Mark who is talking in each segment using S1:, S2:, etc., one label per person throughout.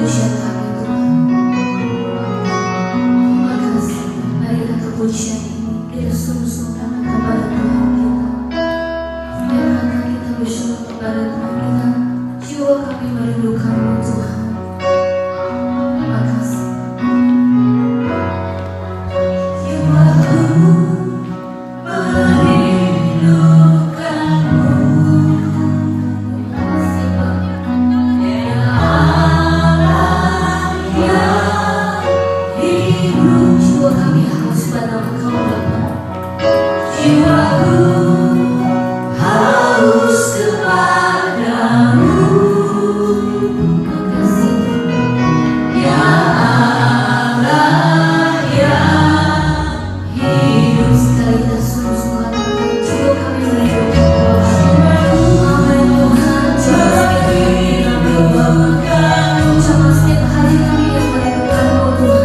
S1: pujian kami Tuhan. Terima kasih, marilah kepujian ini kita sungguh-sungguh kepada Tuhan kita. Dan hati kita bersyukur kepada Tuhan kita. Jiwa kami merindukan-Mu Tuhan. Terima kasih. Jiwaku merindukan-Mu. Jiwa kami haus pada Engkau Bapa. Jiwaku haus kepadamu. Makasih ya Allah ya hidup. Sekali kita sungguh-sungguh jiwa kami merindukan Bapa. Amin Tuhan. Sama setiap hati kami yang merindukan-Mu Tuhan. Ya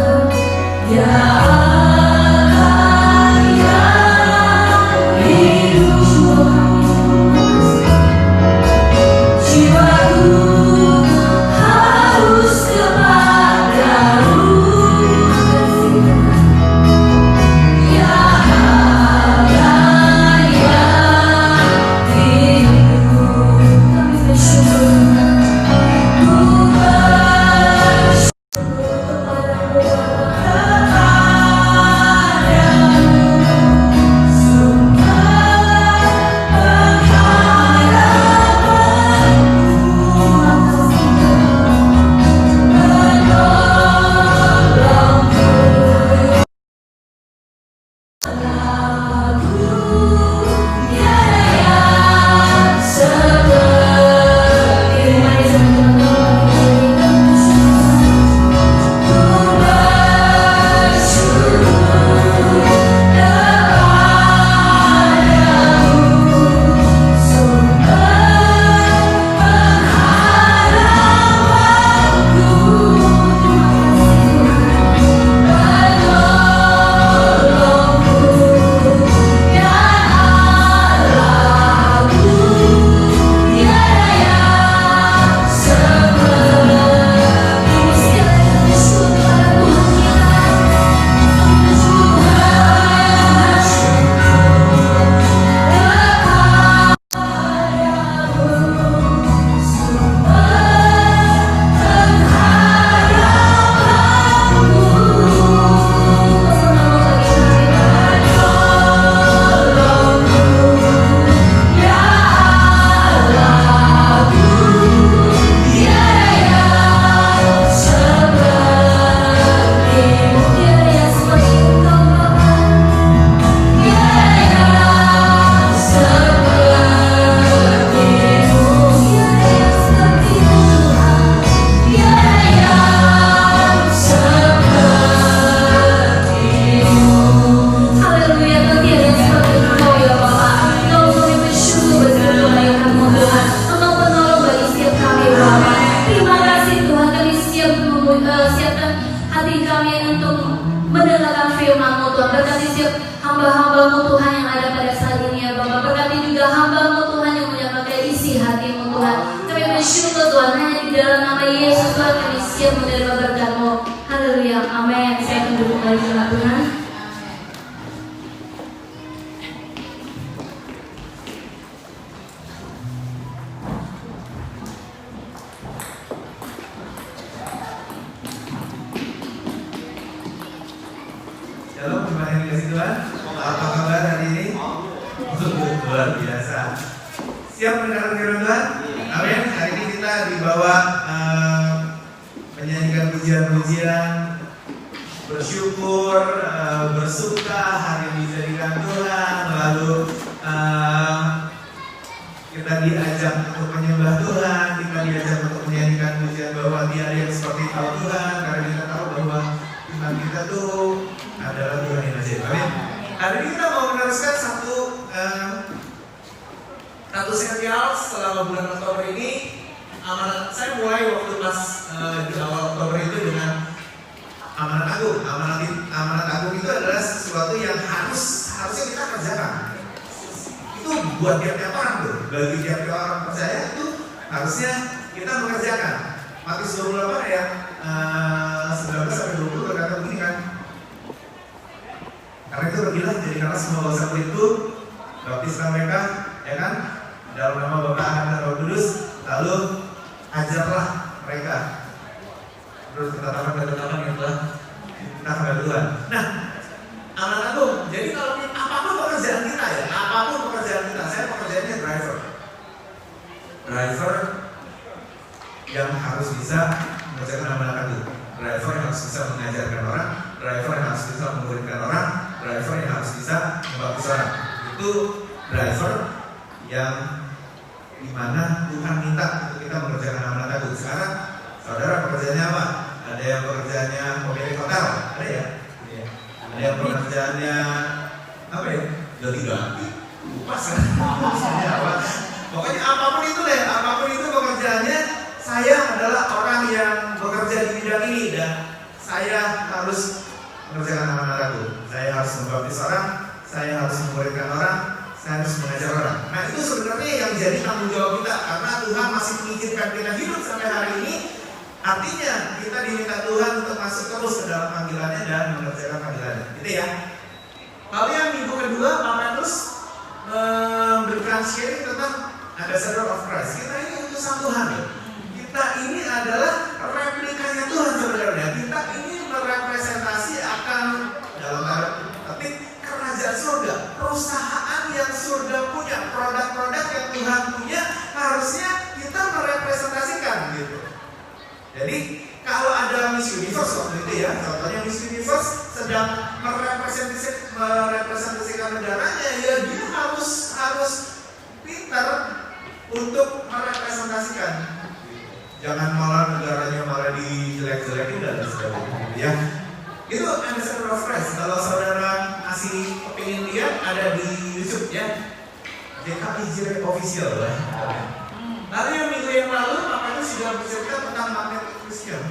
S2: Shalom, terima kasih Tuhan. Apa kabar hari ini? Luar biasa. Siap mendengarkan firman Tuhan? Amin. Hari ini kita dibawa menyanyikan pujian-pujian, bersyukur, bersuka hari ini dijadikan Tuhan. Lalu kita diajak untuk menyembah Tuhan, kita diajak untuk menyanyikan pujian bahwa Dia yang seperti tahu Tuhan, karena kita tahu bahwa Tuhan kita tuh adalah Tuhan yang ajaib. Amin. Hari ini kita mau meneruskan satu serial selama bulan Oktober ini. Amanat saya mulai waktu pas di awal Oktober itu dengan amanat agung. Amanat agung itu adalah sesuatu yang harusnya kita kerjakan. Itu buat tiap-tiap orang tuh, bagi tiap-tiap orang percaya itu harusnya kita mengerjakan. Matius 28 ayat 19-20 berkata begini kan. Karena itu pergilah jadikanlah semua bangsa itu, baptislah mereka, ya kan, dalam nama Bapa, Anak dan Roh Kudus, lalu ajarlah mereka. Terus ketetapan-ketetapan yang telah kita Tuhan. Nah, anak agung. Jadi kalau apapun pekerjaan kita ya, apapun pekerjaan kita, saya pekerjaannya driver yang harus bisa mengerjakan amanat agung, driver yang harus bisa mengajarkan orang, driver yang harus bisa memuridkan orang, driver yang harus bisa membaptis orang. Itu driver yang dimana Tuhan minta untuk kita mengerjakan amanat agung. Sekarang saudara pekerjaannya apa? Ada yang pekerjaannya pemilik hotel, ada ya? Ada yang pekerjaannya apa ya? Ganti-ganti, lupa apa? Pokoknya apapun itu deh, apapun itu pekerjaannya. Saya adalah orang yang bekerja di bidang ini dan saya harus mengerjakan amanat agung. Saya harus membaptis orang, saya harus memuridkan orang, saya harus mengajar orang. Nah itu sebenarnya yang jadi tanggung jawab kita karena Tuhan masih mengizinkan kita hidup sampai hari ini. Artinya kita diminta Tuhan untuk masuk terus ke dalam panggilannya dan mengerjakan panggilannya. Gitu ya. Lalu yang minggu kedua, Pak Petrus memberikan sharing tentang ambassador of Christ. Kita ini utusan Tuhan ya. Kita ini adalah replikanya Tuhan sebenarnya. Kita ini merepresentasi akan dalam tanda petik kerajaan surga, perusahaan yang surga punya, produk-produk yang Tuhan punya, harusnya kita merepresentasikan gitu. Jadi kalau ada Miss Universe waktu itu ya, contohnya Miss Universe sedang merepresentasikan negaranya, ya dia harus pintar untuk merepresentasikan. Jangan malah negaranya malah dijelek-jelekin dan sebagainya ya. Itu ambassador of Christ. Kalau saudara masih kepingin lihat ada di YouTube ya. JKIJ official ya. Lalu yang minggu yang lalu makanya sudah bercerita tentang magnetic Christian.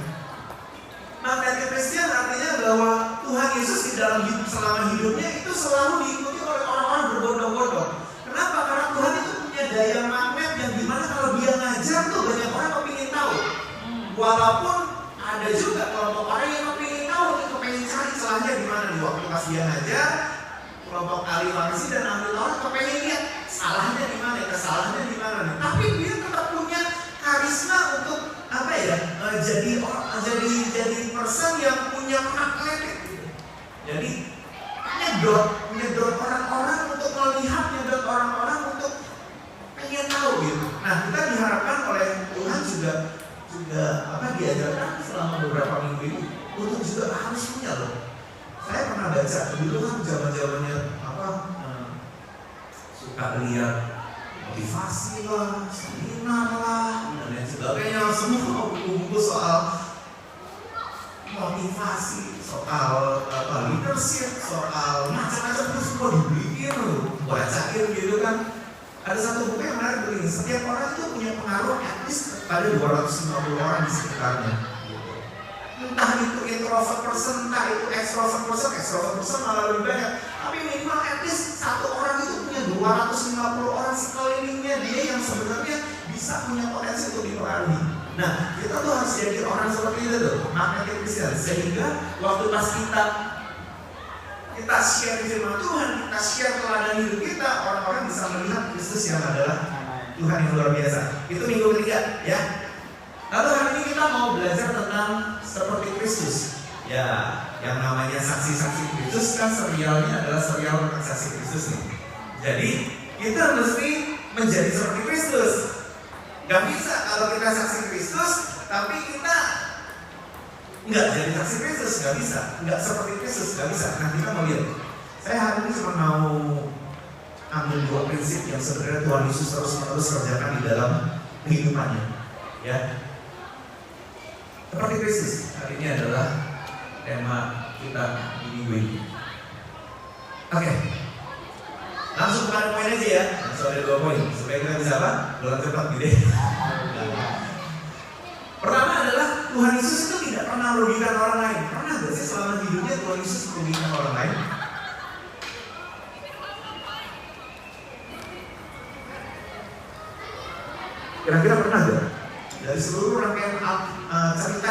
S2: Magnetic Christian artinya bahwa Tuhan Yesus di dalam hidup selama hidupnya itu selalu diikuti oleh orang-orang berbondong-bondong. Kenapa? Karena Tuhan itu punya daya magnet yang dimana kalau dia ngajar tuh banyak orang kepingin tahu. Walaupun ada juga kelompok orang yang kepingin tahu, kepingin cari celahnya di mana di waktu pas dia ngajar. Kelompok ahli waris dan ahli Taurat kepingin lihat salahnya di mana, kesalahannya di mana nih. Tapi dia tetap punya karisma untuk apa ya? Jadi person yang punya magnetik. Jadi nyedot orang-orang untuk melihat, nyedot orang-orang untuk pengen tahu gitu. Nah kita diharapkan oleh Tuhan juga diajarkan selama beberapa minggu ini untuk juga harus punya loh. Saya pernah baca dulu kan zaman-zamannya suka lihat motivasi lah, seminar lah, dan lain sebagainya. Semua buku-buku soal motivasi, soal leadership, soal macam-macam itu semua dibeliin loh, bacain gitu kan. Ada satu buku yang menarik begini, setiap orang itu punya pengaruh at least pada 250 orang di sekitarnya. Entah itu introvert person, entah itu extrovert person malah lebih banyak. Tapi minimal at least satu orang itu punya 250 orang sekelilingnya dia yang sebenarnya bisa punya potensi untuk dipengaruhi. Nah, kita tuh harus jadi orang seperti itu tuh, magnetic Christian. Sehingga waktu pas kita share firman Tuhan, kita share teladan hidup kita, orang-orang bisa melihat Kristus yang adalah Tuhan yang luar biasa. Itu minggu ketiga ya. Lalu hari ini kita mau belajar tentang seperti Kristus. Ya, yang namanya saksi-saksi Kristus kan serialnya adalah serial tentang saksi Kristus nih. Jadi kita mesti menjadi seperti Kristus. Gak bisa kalau kita saksi Kristus, tapi kita nggak jadi saksi Kristus, nggak bisa. Nggak seperti Kristus, nggak bisa. Nah kita mau lihat. Saya hari ini cuma mau ambil dua prinsip yang sebenarnya Tuhan Yesus terus-menerus kerjakan di dalam kehidupannya. Ya. Seperti Kristus, hari ini adalah tema kita di minggu ini. Oke, langsung pada poin aja ya. Langsung ada 2 poin supaya kita bisa apa? Dalam cepat gitu. Pertama adalah Tuhan Yesus itu tidak pernah merugikan orang lain. Pernah nggak sih selama hidupnya Tuhan Yesus merugikan orang lain? Kira-kira pernah nggak? Dari seluruh rangkaian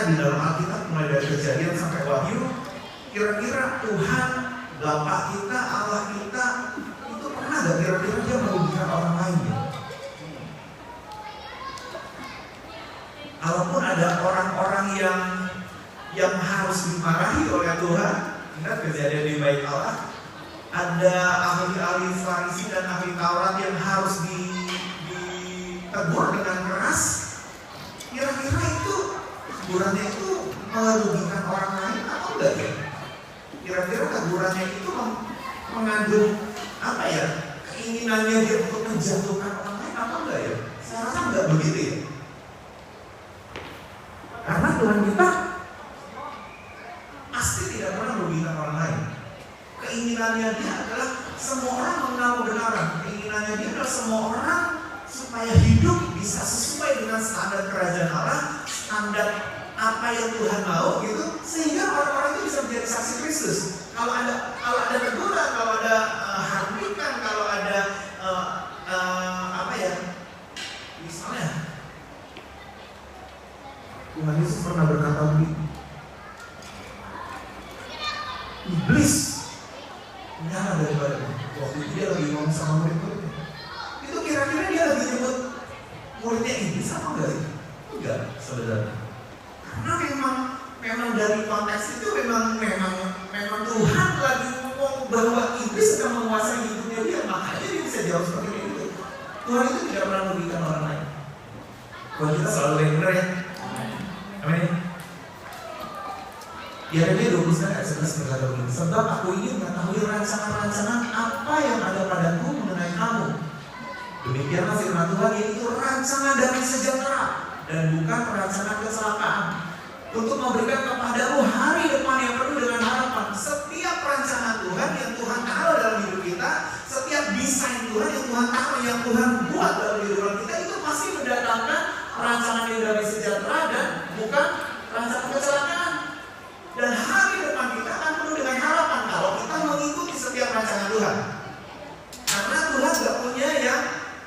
S2: di dalam Alkitab mulai dari Kejadian sampai Wahyu, kira-kira Tuhan, Bapa kita, Allah kita itu pernah gak kira-kira dia merugikan orang lain ya? Kalaupun ada orang-orang yang harus dimarahi oleh Tuhan, ingat Kejadian di Bait Allah, ada ahli-ahli Farisi dan ahli Taurat yang harus ditegur dengan keras. Kira-kira itu tegurannya itu merugikan orang lain atau enggak ya? Kira-kira tegurannya itu mengandung apa ya? Keinginannya dia untuk menjatuhkan orang lain atau enggak ya? Saya rasa enggak begitu ya. Karena Tuhan kita pasti tidak pernah merugikan orang lain. Keinginannya dia adalah semua orang mengenal kebenaran. Keinginannya dia adalah semua orang supaya hidup bisa sesuai dengan standar kerajaan Allah, standar apa yang Tuhan mau gitu, sehingga orang-orang itu bisa menjadi saksi Kristus. Kalau ada teguran, kalau ada hardikan, kalau ada apa ya, misalnya Tuhan Yesus pernah berkata begini, iblis menyala daripada waktu itu dia lagi ngomong sama murid-muridnya. Itu kira-kira dia lagi nyebut muridnya iblis apa enggak sih? Enggak sebenarnya. Karena memang dari konteks itu memang Tuhan lagi ngomong bahwa iblis akan menguasai hidupnya dia, makanya dia bisa jawab seperti itu. Tuhan itu tidak pernah merugikan orang lain. Buat kita selalu yang benar ya. Amin. Yeremia 29 ayat 11 berkata begini, sebab aku ingin mengetahui rancangan-rancangan apa yang ada padaku mengenai kamu. Demikianlah firman Tuhan, yaitu rancangan damai sejahtera dan bukan rancangan kecelakaan, untuk memberikan kepadamu hari depan yang penuh dengan harapan. Setiap rancangan Tuhan yang Tuhan taruh dalam hidup kita, setiap desain Tuhan yang Tuhan taruh, yang Tuhan buat dalam hidup kita, itu pasti mendatangkan rancangan yang damai sejahtera dan bukan rancangan kecelakaan. Dan hari depan kita akan penuh dengan harapan kalau kita mengikuti setiap rancangan Tuhan. Karena Tuhan gak punya yang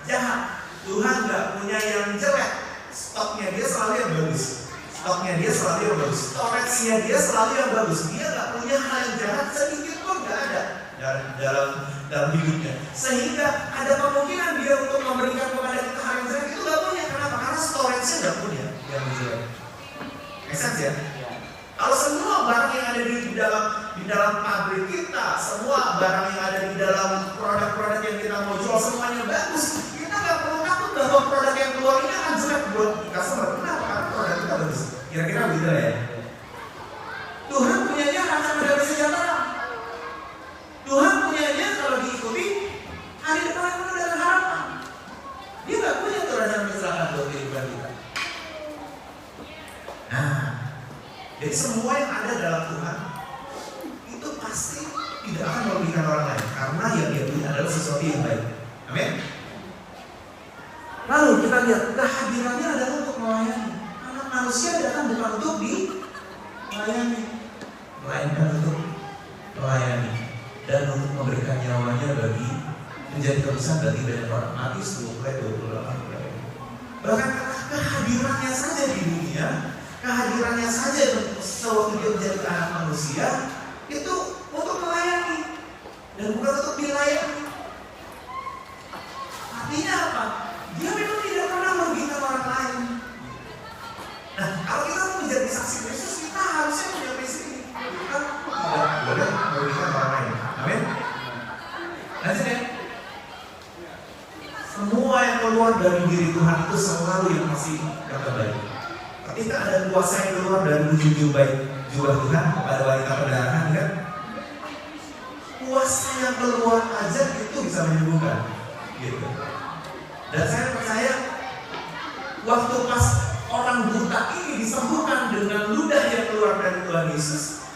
S2: jahat, Tuhan gak punya yang jelek. Stoknya dia selalu yang bagus, stoknya dia selalu yang bagus, storage-nya dia selalu yang bagus. Dia gak punya hal yang jahat sedikit pun gak ada dalam hidupnya. Sehingga ada kemungkinan dia untuk memberikan kepada kita hal yang jelek itu gak punya. Kenapa? Karena storage-nya gak punya yang jelek. Make sense ya? Kalau semua barang yang ada di dalam pabrik kita, semua barang yang ada di dalam produk-produk yang kita mau jual semuanya bagus, kita nggak perlu takut bahwa produk yang keluar ini akan jelek buat customer. Kenapa? Karena produk kita bagus. Kira-kira begitu ya. Tuhan punyanya rancangan damai sejahtera. Tuhan punyanya kalau diikuti hari depan yang penuh dengan harapan. Dia nggak punya tuh rancangan kecelakaan buat kehidupan kita. Nah, jadi semua yang ada dalam Tuhan itu pasti tidak akan merugikan orang lain, karena yang dia punya adalah sesuatu yang baik. Amin. Lalu kita lihat kehadirannya adalah untuk melayani. Anak manusia datang bukan untuk melayani, melainkan untuk melayani dan untuk memberikan nyawanya bagi menjadi tebusan bagi banyak orang. Matius 20:28. Bahkan kehadirannya saja di dunia, kehadirannya saja sewaktu dia menjadi anak manusia itu untuk melayani dan bukan untuk dilayani. Artinya apa? Dia memang tidak pernah merugikan orang lain. Nah, kalau kita mau menjadi saksi Kristus, kita harusnya punya prinsip ini. Kita tidak boleh merugikan orang lain. Amin. Lanjut ya. Semua yang keluar dari diri Tuhan itu selalu yang masih yang terbaik. Ketika ada kuasa yang keluar dari wujud baik jiwa Tuhan kepada wanita pendarahan, kan? Kuasa yang keluar aja itu bisa menyembuhkan, gitu. Dan saya percaya waktu pas orang buta ini disembuhkan dengan ludah yang keluar dari Tuhan Yesus,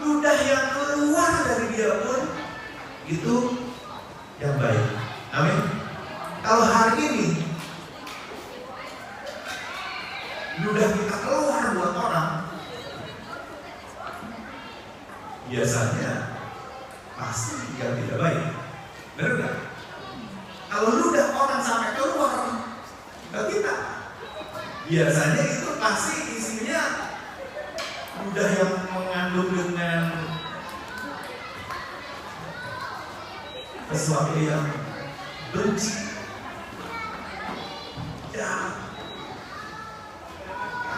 S2: ludah yang keluar dari dia pun itu yang baik. Amin. Kalau hari ini ludah kita keluar buat orang, biasanya pasti yang tidak baik. Benar nggak? Kalau ludah orang sampai keluar ke kita, biasanya itu pasti isinya ludah yang mengandung dengan sesuatu yang benci, jahat.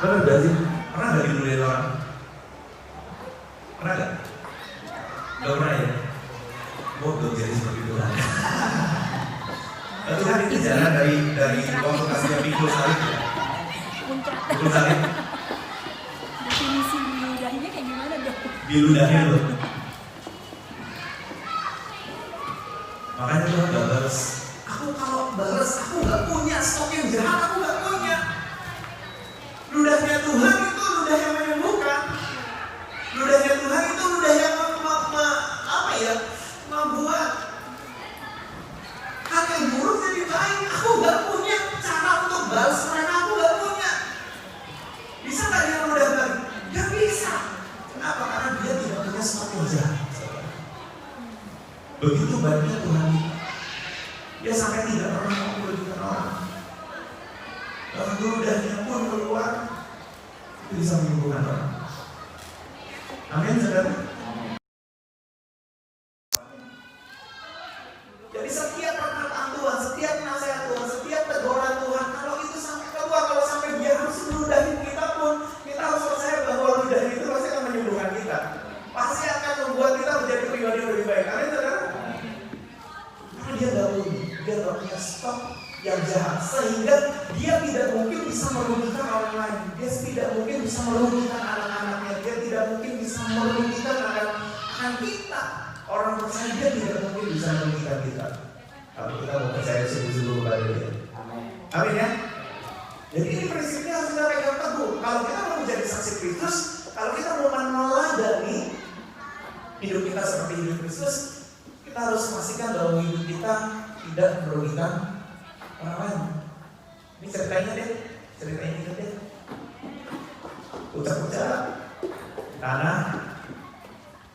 S2: Benar gak sih? Pernah gak diludahin orang? Pernah gak? Gak pernah ya? Bodoh jadi seperti Tuhan. Tuhan itu jalan dari waktu kasihnya pikul salib. Pikul salib.
S3: Definisi diludahnya kayak gimana dong?
S2: Diludahin loh. Makanya Tuhan gak balas. Aku kalau balas, aku gak punya stok yang jahat, aku gak punya. Ludahnya Tuhan itu ludah yang menyembuhkan. Ludahnya Tuhan itu ludah yang membuat hal yang buruk jadi baik. Aku gak punya cara untuk balas mereka, aku gak punya. Bisa gak dia ludah balik? Gak bisa. Kenapa? Karena dia tidak punya stok yang jahat. Begitu baiknya Tuhan kita. Dia sampai tidak pernah mau merugikan orang. Bahkan ludahnya pun keluar, itu bisa menyembuhkan orang. Amin, saudara. Jadi setiap perkataan Tuhan, setiap nasihat Tuhan, setiap teguran Tuhan, kalau itu sampai keluar, kalau sampai dia harus meludahin kita pun, kita harus percaya bahwa ludah itu pasti akan menyembuhkan kita. Pasti akan membuat kita menjadi pribadi yang lebih baik. Amin, saudara. Karena dia gak punya stok yang jahat, sehingga dia tidak mungkin bisa merugikan orang lain. Dia tidak mungkin bisa merugikan anak-anaknya. Dia tidak mungkin bisa merugikan anak kita. Orang percaya dia tidak mungkin bisa merugikan kita. Tapi kita mau percaya sungguh-sungguh kepada dia. Amin ya. Jadi ini prinsipnya harus kita pegang teguh. Kalau kita mau menjadi saksi Kristus, kalau kita mau meneladani hidup kita seperti hidup Kristus, kita harus pastikan bahwa hidup kita tidak merugikan orang lain. Ini ceritanya deh. Ucap-ucap tanah,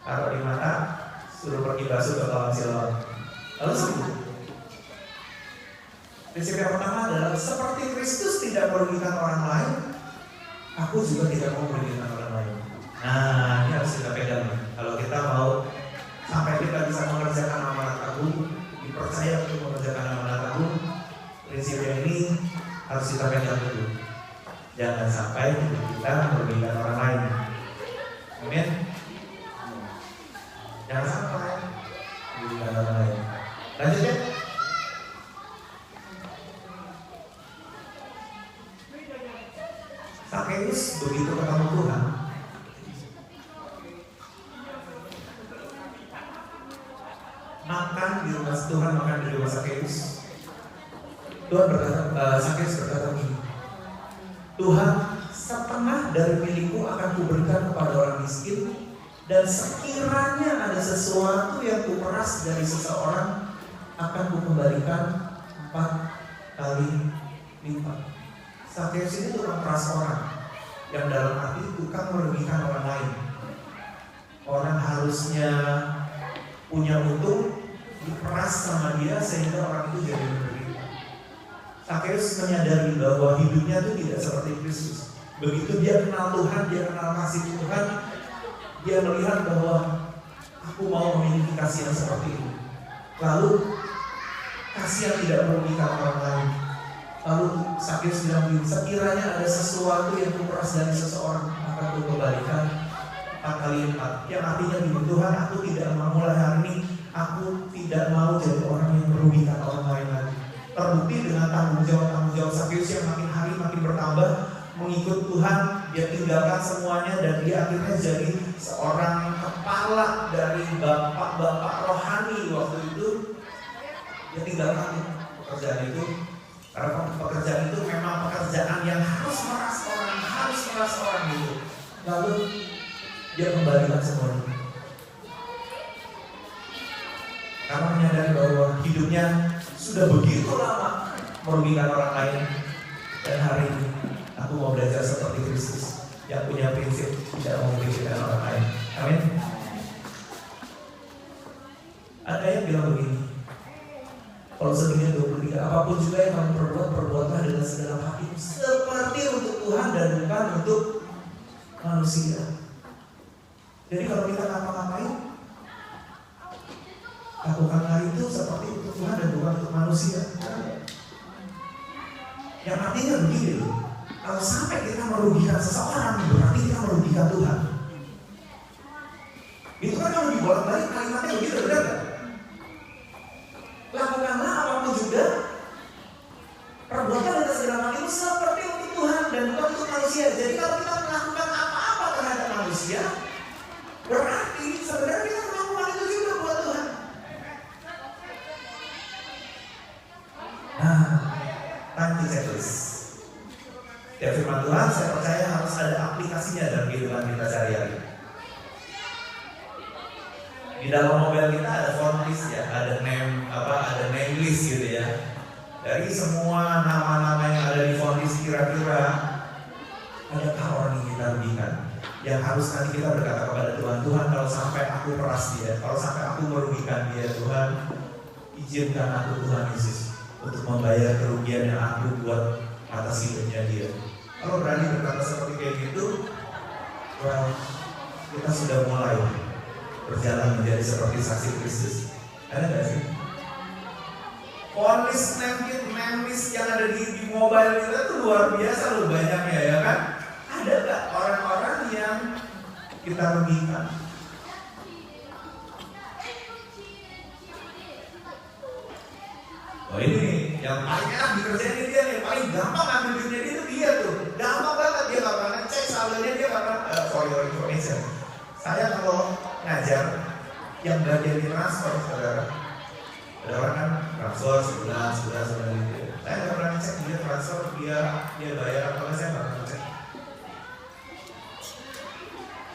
S2: taruh di mata, suruh pergi basuh ke kolam Siloam. Lalu sembuh. Prinsip yang pertama adalah seperti Kristus tidak merugikan orang lain, aku juga tidak mau merugikan orang lain. Nah, ini harus kita pegang. Kalau kita mau sampai kita bisa mengerjakan amanat agung, dipercaya untuk mengerjakan amanat agung, prinsip yang ini harus kita pegang dulu. Jangan sampai kita merugikan orang lain. Amin. Jangan sampai merugikan orang lain. Lanjut ya. Sakeus begitu ketemu Tuhan, makan di rumah Tuhan, makan di rumah Sakeus. Tuhan berkata, Sakeus berkata begini, Tuhan, setengah dari milikku akan kuberikan kepada orang miskin, dan sekiranya ada sesuatu yang kuperas dari seseorang, akan kukembalikan 4 kali lipat. Sakeus ini tukang peras orang, yang dalam arti tukang merugikan orang lain. Orang harusnya punya untung, diperas sama dia sehingga orang itu jadi menderita. Sakeus menyadari bahwa hidupnya itu tidak seperti Kristus. Begitu dia kenal Tuhan, dia kenal kasih Tuhan, dia melihat bahwa aku mau memiliki kasih yang seperti ini. Lalu kasih yang tidak merugikan orang lain. Lalu Sakeus bilang begini, sekiranya ada sesuatu yang kuperas dari seseorang, akan kukembalikan 4 kali lipat. Yang artinya begini, Tuhan, aku tidak mau mulai hari ini, aku tidak mau jadi orang yang merugikan orang lain lagi. Terbukti dengan tanggung jawab Sakeus yang makin hari makin bertambah, mengikut Tuhan, dia tinggalkan semuanya dan dia akhirnya jadi seorang kepala dari bapak-bapak rohani waktu itu. Dia tinggalkan pekerjaan itu. Karena pekerjaan itu memang pekerjaan yang harus meras orang gitu. Lalu dia kembalikan semuanya. Karena menyadari bahwa hidupnya sudah begitu lama merugikan orang lain. Dan hari ini aku mau belajar seperti Kristus yang punya prinsip tidak mau merugikan orang lain. Amin. Ada yang bilang begini, kalau sedunia 23, apapun juga yang kamu perbuat, perbuatlah dengan segenap hati, seperti untuk Tuhan dan bukan untuk manusia. Jadi kalau kita ngapa-ngapain, lakukanlah itu seperti untuk Tuhan dan bukan untuk manusia. Yang artinya begini loh, kalau sampai kita merugikan seseorang, berarti kita merugikan Tuhan. Itu kan kalau dibolak-balik kalimatnya begitu, benar gak? Lakukanlah apapun juga, perbuatan dan segala macam itu seperti untuk Tuhan dan bukan untuk manusia. Jadi kalau kita melakukan apa-apa terhadap manusia, berarti sebenarnya kita melakukan itu juga buat Tuhan. Nah, nanti checklist. Ya firman Tuhan, saya percaya harus ada aplikasinya dalam kehidupan kita sehari-hari. Di dalam mobil kita ada form list ya, ada name list gitu ya. Dari semua nama-nama yang ada di form list, kira-kira adakah orang yang kita rugikan? Yang harus nanti kita berkata kepada Tuhan, Tuhan kalau sampai aku peras dia, kalau sampai aku merugikan dia, Tuhan izinkan aku Tuhan Yesus untuk membayar kerugian yang aku buat atas hidupnya dia. Kalau berani berkata seperti kayak gitu, well, kita sudah mulai berjalan menjadi seperti saksi Kristus. Ada nggak sih? Polis name list yang ada di mobile kita tuh luar biasa loh banyaknya ya kan? Ada nggak orang-orang yang kita rugikan? Oh ini nih, yang paling enak dikerjain dia nih, paling gampang ngambil duitnya dia itu dia tuh. Gampang banget, dia gak pernah ngecek saldonya, dia gak pernah for your information. Saya kalau ngajar yang bagian transfer, saudara, ada orang kan transfer sebulan gitu. Saya gak pernah ngecek dia transfer, dia bayar apa enggak, saya gak pernah ngecek.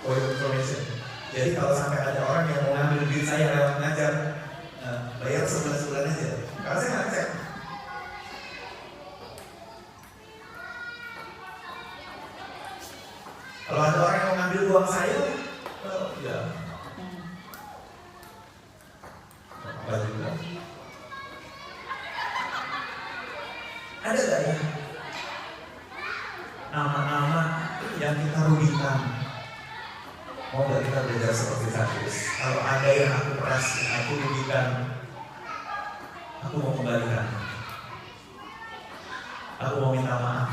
S2: For your information. Jadi kalau sampai ada orang yang mau ngambil duit saya lewat ngajar, bayar sebulan aja. Karena saya nggak cek. Kalau ada orang yang mau ngambil uang saya, ya, apa juga. Ada nggak ya nama-nama yang kita rugikan? Mau nggak kita belajar seperti Sakyus? Kalau ada yang aku peras, aku rugikan, aku mau kembalikan. Aku mau minta maaf.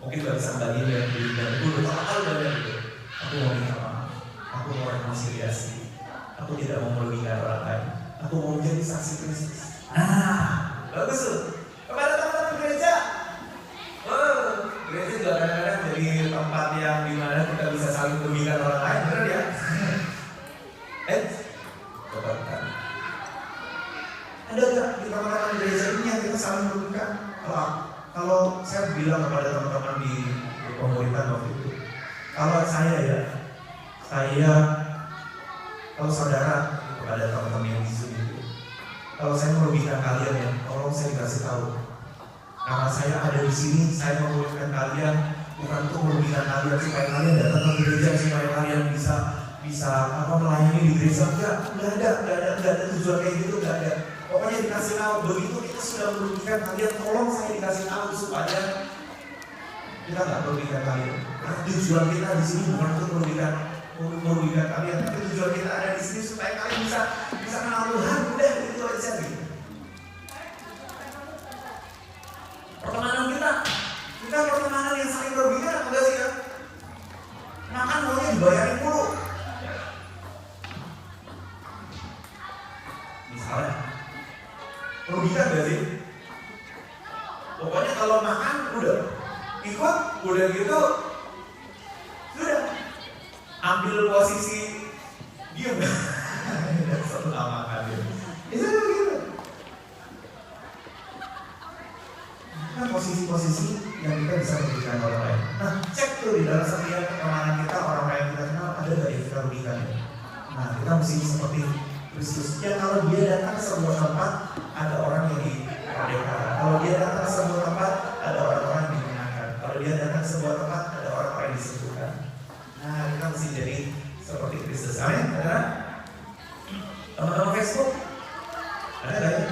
S2: Mungkin gak bisa kembali dan itu udah terlalu banyak gitu. Aku mau minta maaf. Aku mau rekonsiliasi. Aku tidak mau merugikan orang lain. Aku mau menjadi saksi Kristus. Nah, bagus tuh. Kepada teman-teman gereja. Gereja juga kadang-kadang jadi tempat yang dimana kita bisa saling merugikan orang lain, benar ya? Coba. Ada nggak di teman-teman gereja ini yang kita saling merugikan? Kalau saya bilang kepada teman-teman di pemuritan waktu itu, kalau kalau saudara kepada teman-teman yang di Zoom itu, kalau saya merugikan kalian ya, tolong saya dikasih tahu. Karena saya ada di sini, saya merugikan kalian bukan untuk merugikan kalian supaya kalian datang ke gereja, supaya kalian bisa melayani di gereja. Nggak ada tujuan kayak gitu, nggak ada. Pokoknya dikasih tahu, begitu kita sudah merugikan kalian, tolong saya dikasih tahu supaya kita nggak merugikan kalian. Karena tujuan kita di sini bukan untuk merugikan kalian, tapi tujuan kita ada di sini supaya kalian bisa kenal Tuhan. Udah itu aja gitu. Pertemanan kita pertemanan yang saling merugikan apa enggak sih kan? Makan maunya dibayarin mulu. Misalnya merugikan gak sih? Pokoknya kalau makan udah ikut, udah gitu sudah ambil posisi diem setelah makan gitu. Itu begitu. Kan posisi-posisi yang kita bisa merugikan orang lain. Nah, cek tuh di dalam setiap pertemanan kita, orang lain kita kenal ada gak yang kita rugikan ya? Nah, kita mesti seperti Kristus. Ya kalau dia datang ke sebuah tempat, ada orang yang dimerdekakan. Kalau dia datang ke sebuah tempat, ada orang-orang yang dimenangkan. Kalau dia datang ke sebuah tempat, ada orang-orang yang disembuhkan. Nah, kita mesti jadi seperti Kristus. Amin? Ada? Teman-teman Facebook, ada gak ya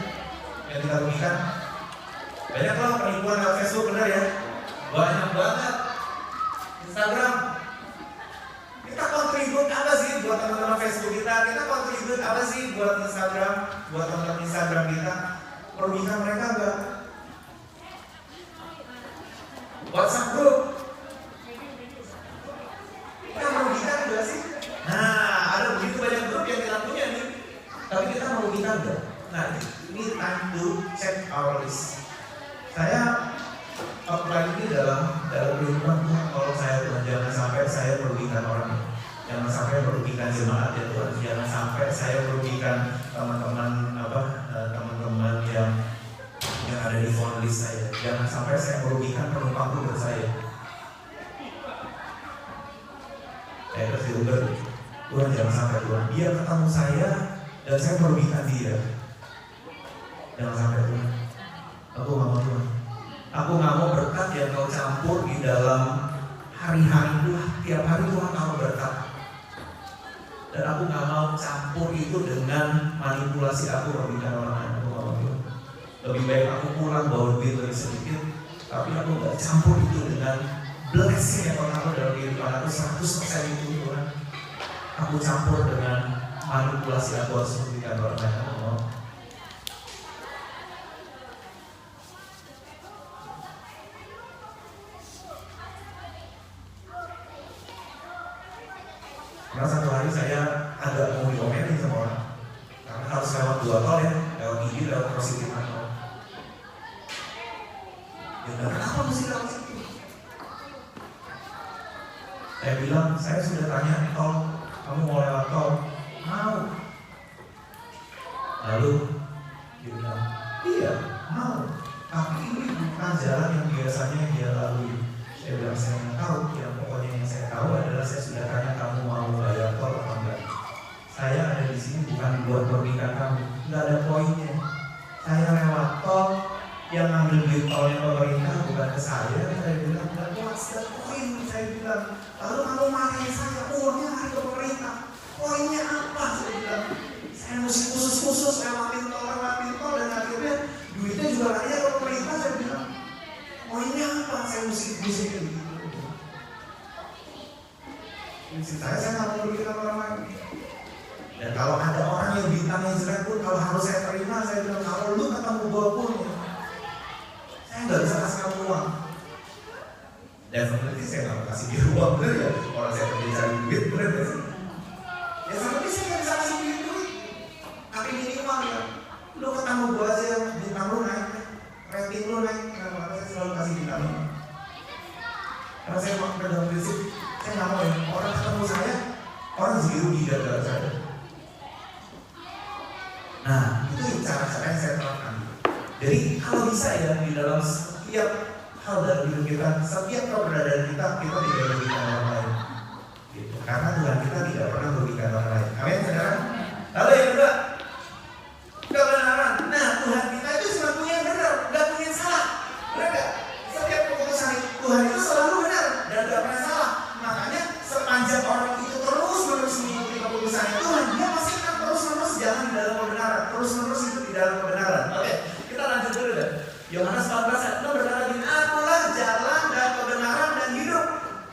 S2: yang kita rugikan? Banyak loh penipuan lewat Facebook, benar ya? Banyak banget. Instagram, kita kontribut apa sih? apa sih buat Instagram, buat teman-teman Instagram kita? Merugikan mereka enggak? WhatsApp group kita merugikan enggak sih? Nah, ada begitu banyak grup yang kita punya nih, tapi kita merugikan enggak? Nah, ini time to check our list. Saya apply ini dalam kehidupan Tuhan. Kalau saya Tuhan, jangan sampai saya merugikan orang, jangan sampai merugikan jemaat ya Tuhan, jangan sampai saya merugikan teman-teman teman-teman yang ada di phone list saya, jangan sampai saya merugikan penumpang Uber saya. Saya kerja Uber, Tuhan jangan sampai Tuhan dia ketemu saya dan saya merugikan dia. Jangan sampai Tuhan. Aku nggak mau Tuhan. Aku nggak mau berkat yang kau campur di dalam hari-hari Tuhan. Tiap hari Tuhan kamu berkat. Dan aku nggak mau campur itu dengan manipulasi aku merugikan orang lain. Aku nggak mau Tuhan. Lebih baik aku pulang bawa duit lebih sedikit, tapi aku nggak campur itu dengan blessing yang kau taruh dalam kehidupan aku 100% itu Tuhan. Aku campur dengan manipulasi aku harus merugikan orang lain. Aku mau. Karena satu hari saya agak mau diomelin sama orang, karena harus lewat 2 tol ya, lewat ini, lewat Prosidit tol. Ya kenapa mesti lewat situ? Saya bilang, saya sudah tanya tol, kamu mau lewat tol? Mau. Lalu dia bilang, iya mau, tapi ini bukan jalan yang biasanya dia lalui. Saya bilang, saya nggak tahu, ya pokoknya yang saya tahu adalah saya sudah tanya kamu mau bayar tol atau enggak. Saya ada di sini bukan buat merugikan kamu, nggak ada poinnya. Saya lewat tol, yang ngambil duit tolnya pemerintah bukan ke saya. Saya bilang, what's the point? Saya bilang, lalu kamu marahin saya, uangnya hari ke pemerintah. Poinnya apa? Saya bilang, saya mesti khusus lewatin tol, dan akhirnya duitnya juga lari ke pemerintah. Saya bilang, poinnya apa? Saya mesti gitu. Prinsip saya nggak mau merugikan orang lain. Dan kalau ada orang yang bintangnya jelek pun, kalau harus saya terima, saya bilang, kalau lu ketemu gua pun ya, saya nggak bisa kasih kamu uang. Definitely saya nggak mau kasih dia uang, bener ya? Orang saya pergi cari duit, bener gak sih? Ya sama saya nggak bisa kasih duit. Tapi minimal ya, lu ketemu gua aja yang bintang lu naik, rating lu naik, kenapa saya selalu kasih bintang lu? Karena saya mau dalam prinsip, saya nggak mau ya orang ketemu saya, orang jadi rugi gara-gara saya. Nah, itu cara-cara yang saya terapkan. Jadi kalau bisa ya di dalam setiap hal dalam hidup kita, setiap keberadaan kita tidak merugikan orang lain. Gitu. Karena Tuhan kita tidak pernah merugikan orang lain. Amin, saudara. Lalu yang kedua, kebenaran. Nah, Tuhan kita itu cuma punya yang benar, nggak punya yang salah. Benar nggak? Setiap keputusan Tuhan itu selalu benar dan nggak pernah salah. Makanya sepanjang orang itu terus-menerus mengikuti keputusan Tuhan, dia pasti akan terus-menerus jalan di dalam kebenaran, terus-menerus hidup di dalam kebenaran. Oke, kita lanjut dulu deh. Yohanes 14 ayat 6 berkata gini, akulah jalan dan kebenaran dan hidup.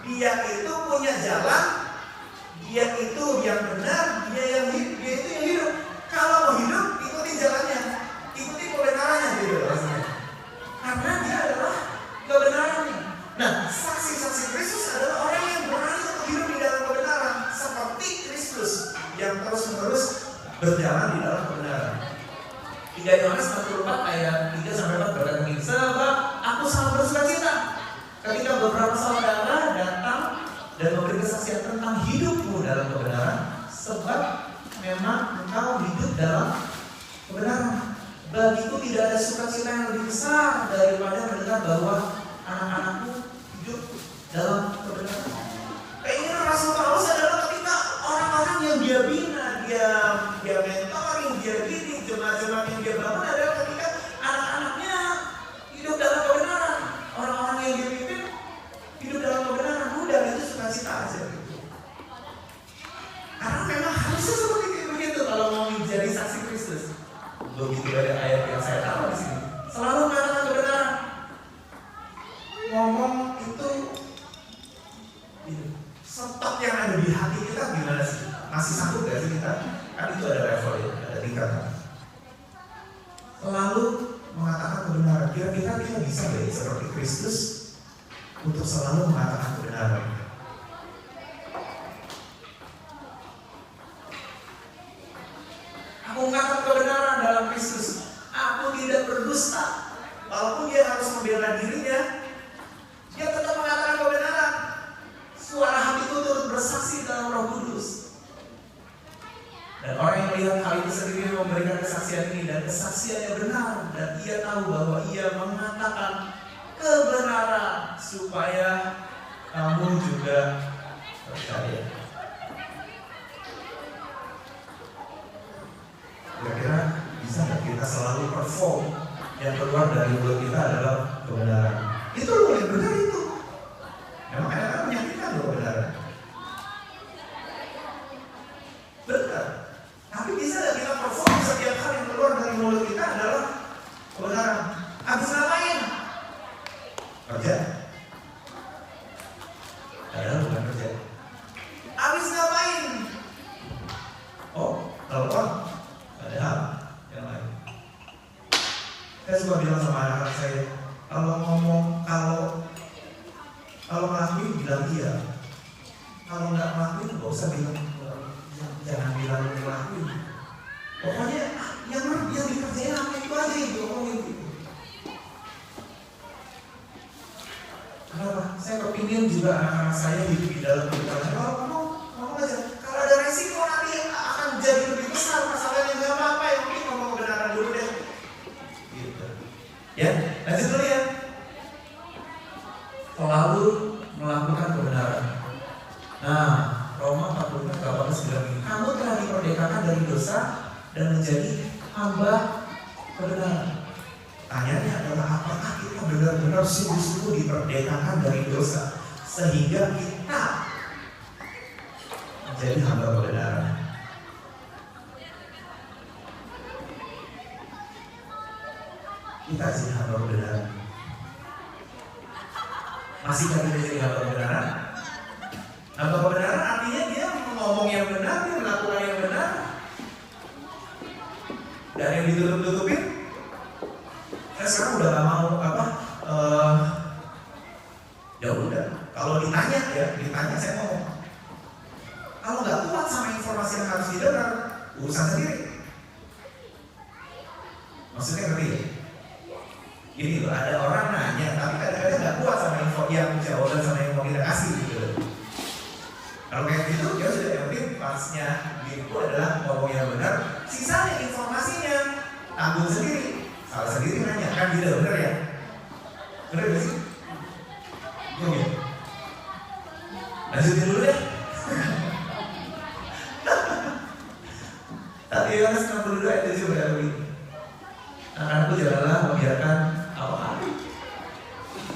S2: Dia itu punya jalan, dia itu yang benar, dia itu yang hidup. Kalau mau hidup, ikuti jalannya, ikuti kebenarannya gitu rasanya. Karena dia adalah kebenarannya. Nah, saksi-saksi Kristus adalah orang yang berani untuk hidup di dalam kebenaran, seperti Kristus yang terus-menerus berjalan di dalam kebenaran. 3 Yohanes 44 ayat 3-4 berkata begini, sebab aku sangat bersukacita ketika beberapa saudara datang dan memberi kesaksian tentang hidupmu dalam kebenaran, sebab memang engkau hidup dalam kebenaran. Bagiku tidak ada sukacita yang lebih besar daripada mendengar bahwa anak-anakku hidup dalam kebenaran. Keinginan Rasul Paulus adalah ketika orang-orang yang dia bina, dia mentoring, dia didik, jemaat-jemaat yang dia bangun adalah ketika anak-anaknya hidup dalam kebenaran. Orang-orang yang dia pimpin hidup dalam kebenaran. Udah itu sukacita aja gitu. Karena memang harusnya seperti begitu kalau mau menjadi saksi Kristus. Begitu banyak ayat yang saya tahu di sini. Selalu mengatakan kebenaran. Ngomong itu stok yang ada di hati kita gimana sih? Masih sanggup gak sih kita? Kan itu ada level ya, ada tingkatan. Selalu mengatakan kebenaran. Kira-kira kita bisa nggak ya, seperti Kristus untuk selalu mengatakan kebenaran? Aku mengatakan kebenaran dalam Kristus. Aku tidak berdusta. Walaupun dia harus membela dirinya, dia tetap mengatakan kebenaran. Suara hatiku turut bersaksi dalam Roh Kudus. Dan orang yang melihat hal itu sendiri memberikan kesaksian ini, dan kesaksiannya benar, dan ia tahu bahwa ia mengatakan kebenaran supaya kamu juga percaya. Kira-kira bisa nggak kita selalu perform yang keluar dari mulut kita adalah kebenaran? Itu loh yang benar itu. Memang kadang-kadang menyakitkan loh kebenaran. Benar. Tapi bisa nggak kita perform setiap hal yang keluar dari mulut kita adalah kebenaran? Habis ngapain? Kerja. Padahal bukan kerja. Habis ngapain? Oh, telepon. Padahal yang lain. Saya suka bilang sama anak-anak saya, kalau ngomong, kalau ngelakuin bilang iya. Kalau nggak ngelakuin nggak usah bilang, jangan bilang ngelakuin. Pokoknya yang dikerjain apa itu aja itu ngomongin gitu. Kenapa? Saya kepingin juga anak-anak saya hidup di dalam kehidupan. Kalau ngomong aja. Kalau ada resiko nanti akan jadi lebih besar masalahnya, nggak apa-apa. Yang penting ngomong kebenaran dulu deh. Gitu. Ya, lanjut dulu ya. Selalu melakukan kebenaran. Nah, Roma 14:18 bilang ini, kamu telah diperdekakan dari dosa dan menjadi hamba kebenaran. Tanyanya adalah apakah kita benar-benar sungguh-sungguh diperdekakan dari dosa sehingga kita menjadi hamba kebenaran. Kita jadi hamba kebenaran. Masihkah kita jadi hamba kebenaran? Hamba kebenaran artinya dia ngomong yang benar, dia melakukan yang benar, dan yang ditutup-tutupin. Saya sekarang udah gak mau ya udah. Kalau ditanya saya ngomong. Kalau nggak kuat sama informasi yang harus didengar, urusan sendiri. Maksudnya ngerti ya? Gini loh, ada orang nanya, tapi kadang-kadang nggak kuat sama info yang jawaban sama yang mau kita kasih gitu. Kalau kayak gitu, ya sudah, yang penting pasnya diriku adalah ngomong yang benar. Sisanya informasinya tanggung sendiri. Salah sendiri nanya, kan gitu, bener ya? Bener gak sih? Oke. Lanjutin dulu deh. Tapi Yohanes 62 ayat 7 berkata begini, anak-anakku janganlah membiarkan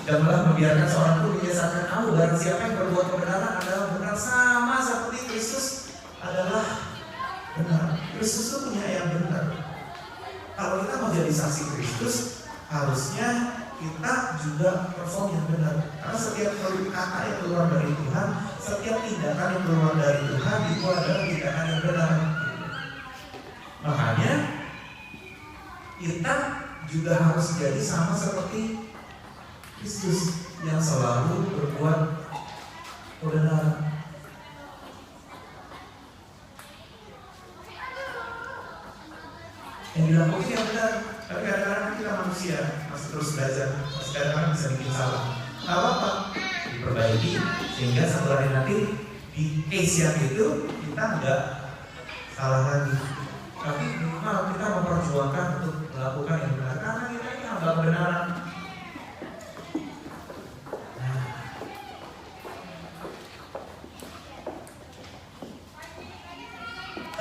S2: janganlah membiarkan seorang pun menyesatkan kamu. Barang siapa yang berbuat kebenaran adalah benar, sama seperti Kristus adalah benar. Kristus itu punya yang benar. Kalau kita mau jadi saksi Kristus, harusnya kita juga perform yang benar. Karena setiap kata yang keluar dari Tuhan, setiap tindakan yang keluar dari Tuhan itu adalah tindakan yang benar. Makanya kita juga harus jadi sama seperti Kristus yang selalu berbuat kebenaran. Yang dilakukan yang benar, tapi kadang-kadang kita manusia masih terus belajar, masih kadang-kadang bisa bikin salah. Gak apa-apa, diperbaiki sehingga satu hari nanti di case yang itu kita nggak salah lagi. Tapi minimal kita memperjuangkan untuk melakukan yang benar karena kita ini hamba kebenaran.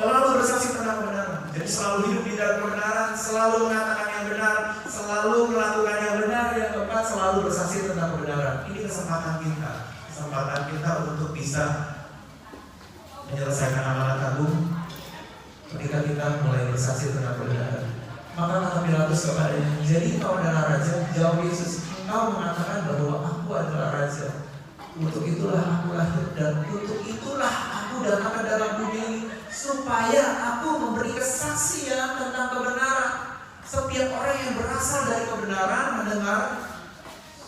S2: Selalu bersaksi tentang kebenaran. Jadi selalu hidup di dalam kebenaran, selalu mengatakan yang benar, selalu melakukan yang benar. Yang keempat, selalu bersaksi tentang kebenaran. Ini kesempatan kita untuk bisa menyelesaikan amanat agung ketika kita mulai bersaksi tentang kebenaran. Maka kata Pilatus kepadanya, jadi engkau adalah raja? Jawab Yesus, engkau mengatakan bahwa aku adalah raja. Untuk itulah aku lahir dan untuk itulah aku datang ke dalam dunia ini, supaya aku kebenaran. Setiap orang yang berasal dari kebenaran mendengar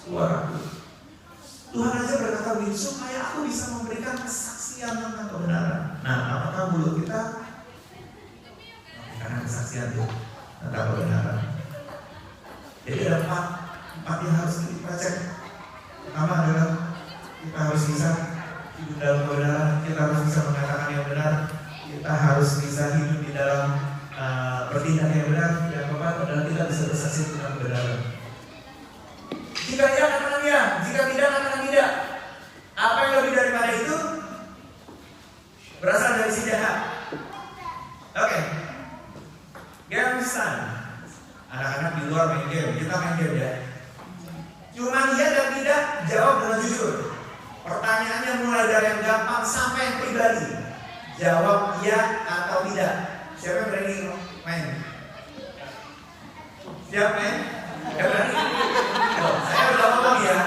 S2: suaraku. Tuhan aja berkata begitu supaya aku bisa memberikan kesaksian tentang kebenaran. Nah, apakah mulut kita karena kesaksian itu tentang kebenaran? Jadi ada empat yang harus kita cek. Pertama adalah kita harus bisa hidup dalam kebenaran, kita harus bisa mengatakan yang benar, kita harus bisa hidup di dalam bertindak yang benar. Yang keempat adalah kita bisa bersaksi tentang kebenaran. Jika ya, katakan ya. Jika tidak, katakan tidak. Apa yang lebih daripada itu berasal dari si jahat. Oke. Game time. Anak-anak di luar main game, kita main game ya. Cuma iya dan tidak, jawab dengan jujur. Pertanyaannya mulai dari yang gampang sampai yang pribadi. Jawab iya atau tidak. Siapa yang berani main? Siap main? Gak berani? Saya udah ngomong ya.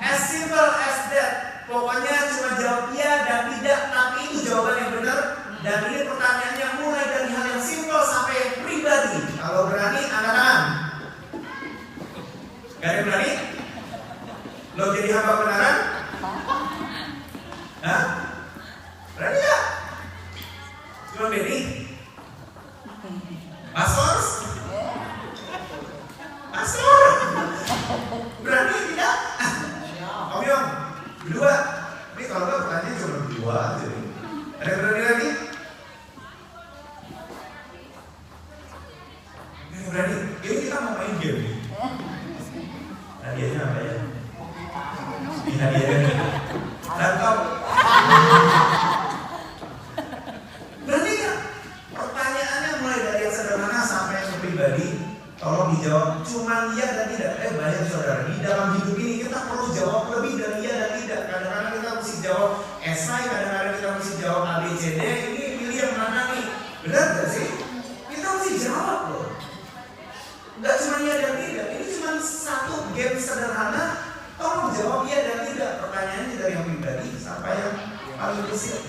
S2: As simple as that. Pokoknya cuma jawab iya dan tidak, tapi itu jawaban yang benar. Dan ini pertanyaannya mulai dari hal yang simple sampai yang pribadi. Kalau berani, angkat tangan. Gak ada yang berani? Lo jadi hamba kebenaran? Hah? Berani gak? Cuma Benny? Pastor? Pastor? Berani tidak? Om Yong, berdua. Ini kalau gak pertanyaan cuma berdua aja nih. Ada yang berani lagi? Ini berani. Ini kita mau main game nih. Hadiahnya apa ya? Ini hadiahnya. Laptop. Berani gak? Pertanyaannya mulai dari yang sederhana sampai yang pribadi. Tolong dijawab cuma iya dan tidak. Banyak saudara, di dalam hidup ini kita perlu jawab lebih dari iya dan tidak. Kadang-kadang kita mesti jawab esai, kadang-kadang kita mesti jawab A, B, C, D. Ini pilih yang mana nih? Benar gak sih? Kita mesti jawab loh. Gak cuma iya dan tidak. Ini cuma satu game sederhana. Tolong jawab iya dan tidak. Pertanyaannya dari yang pribadi sampai yang paling kecil.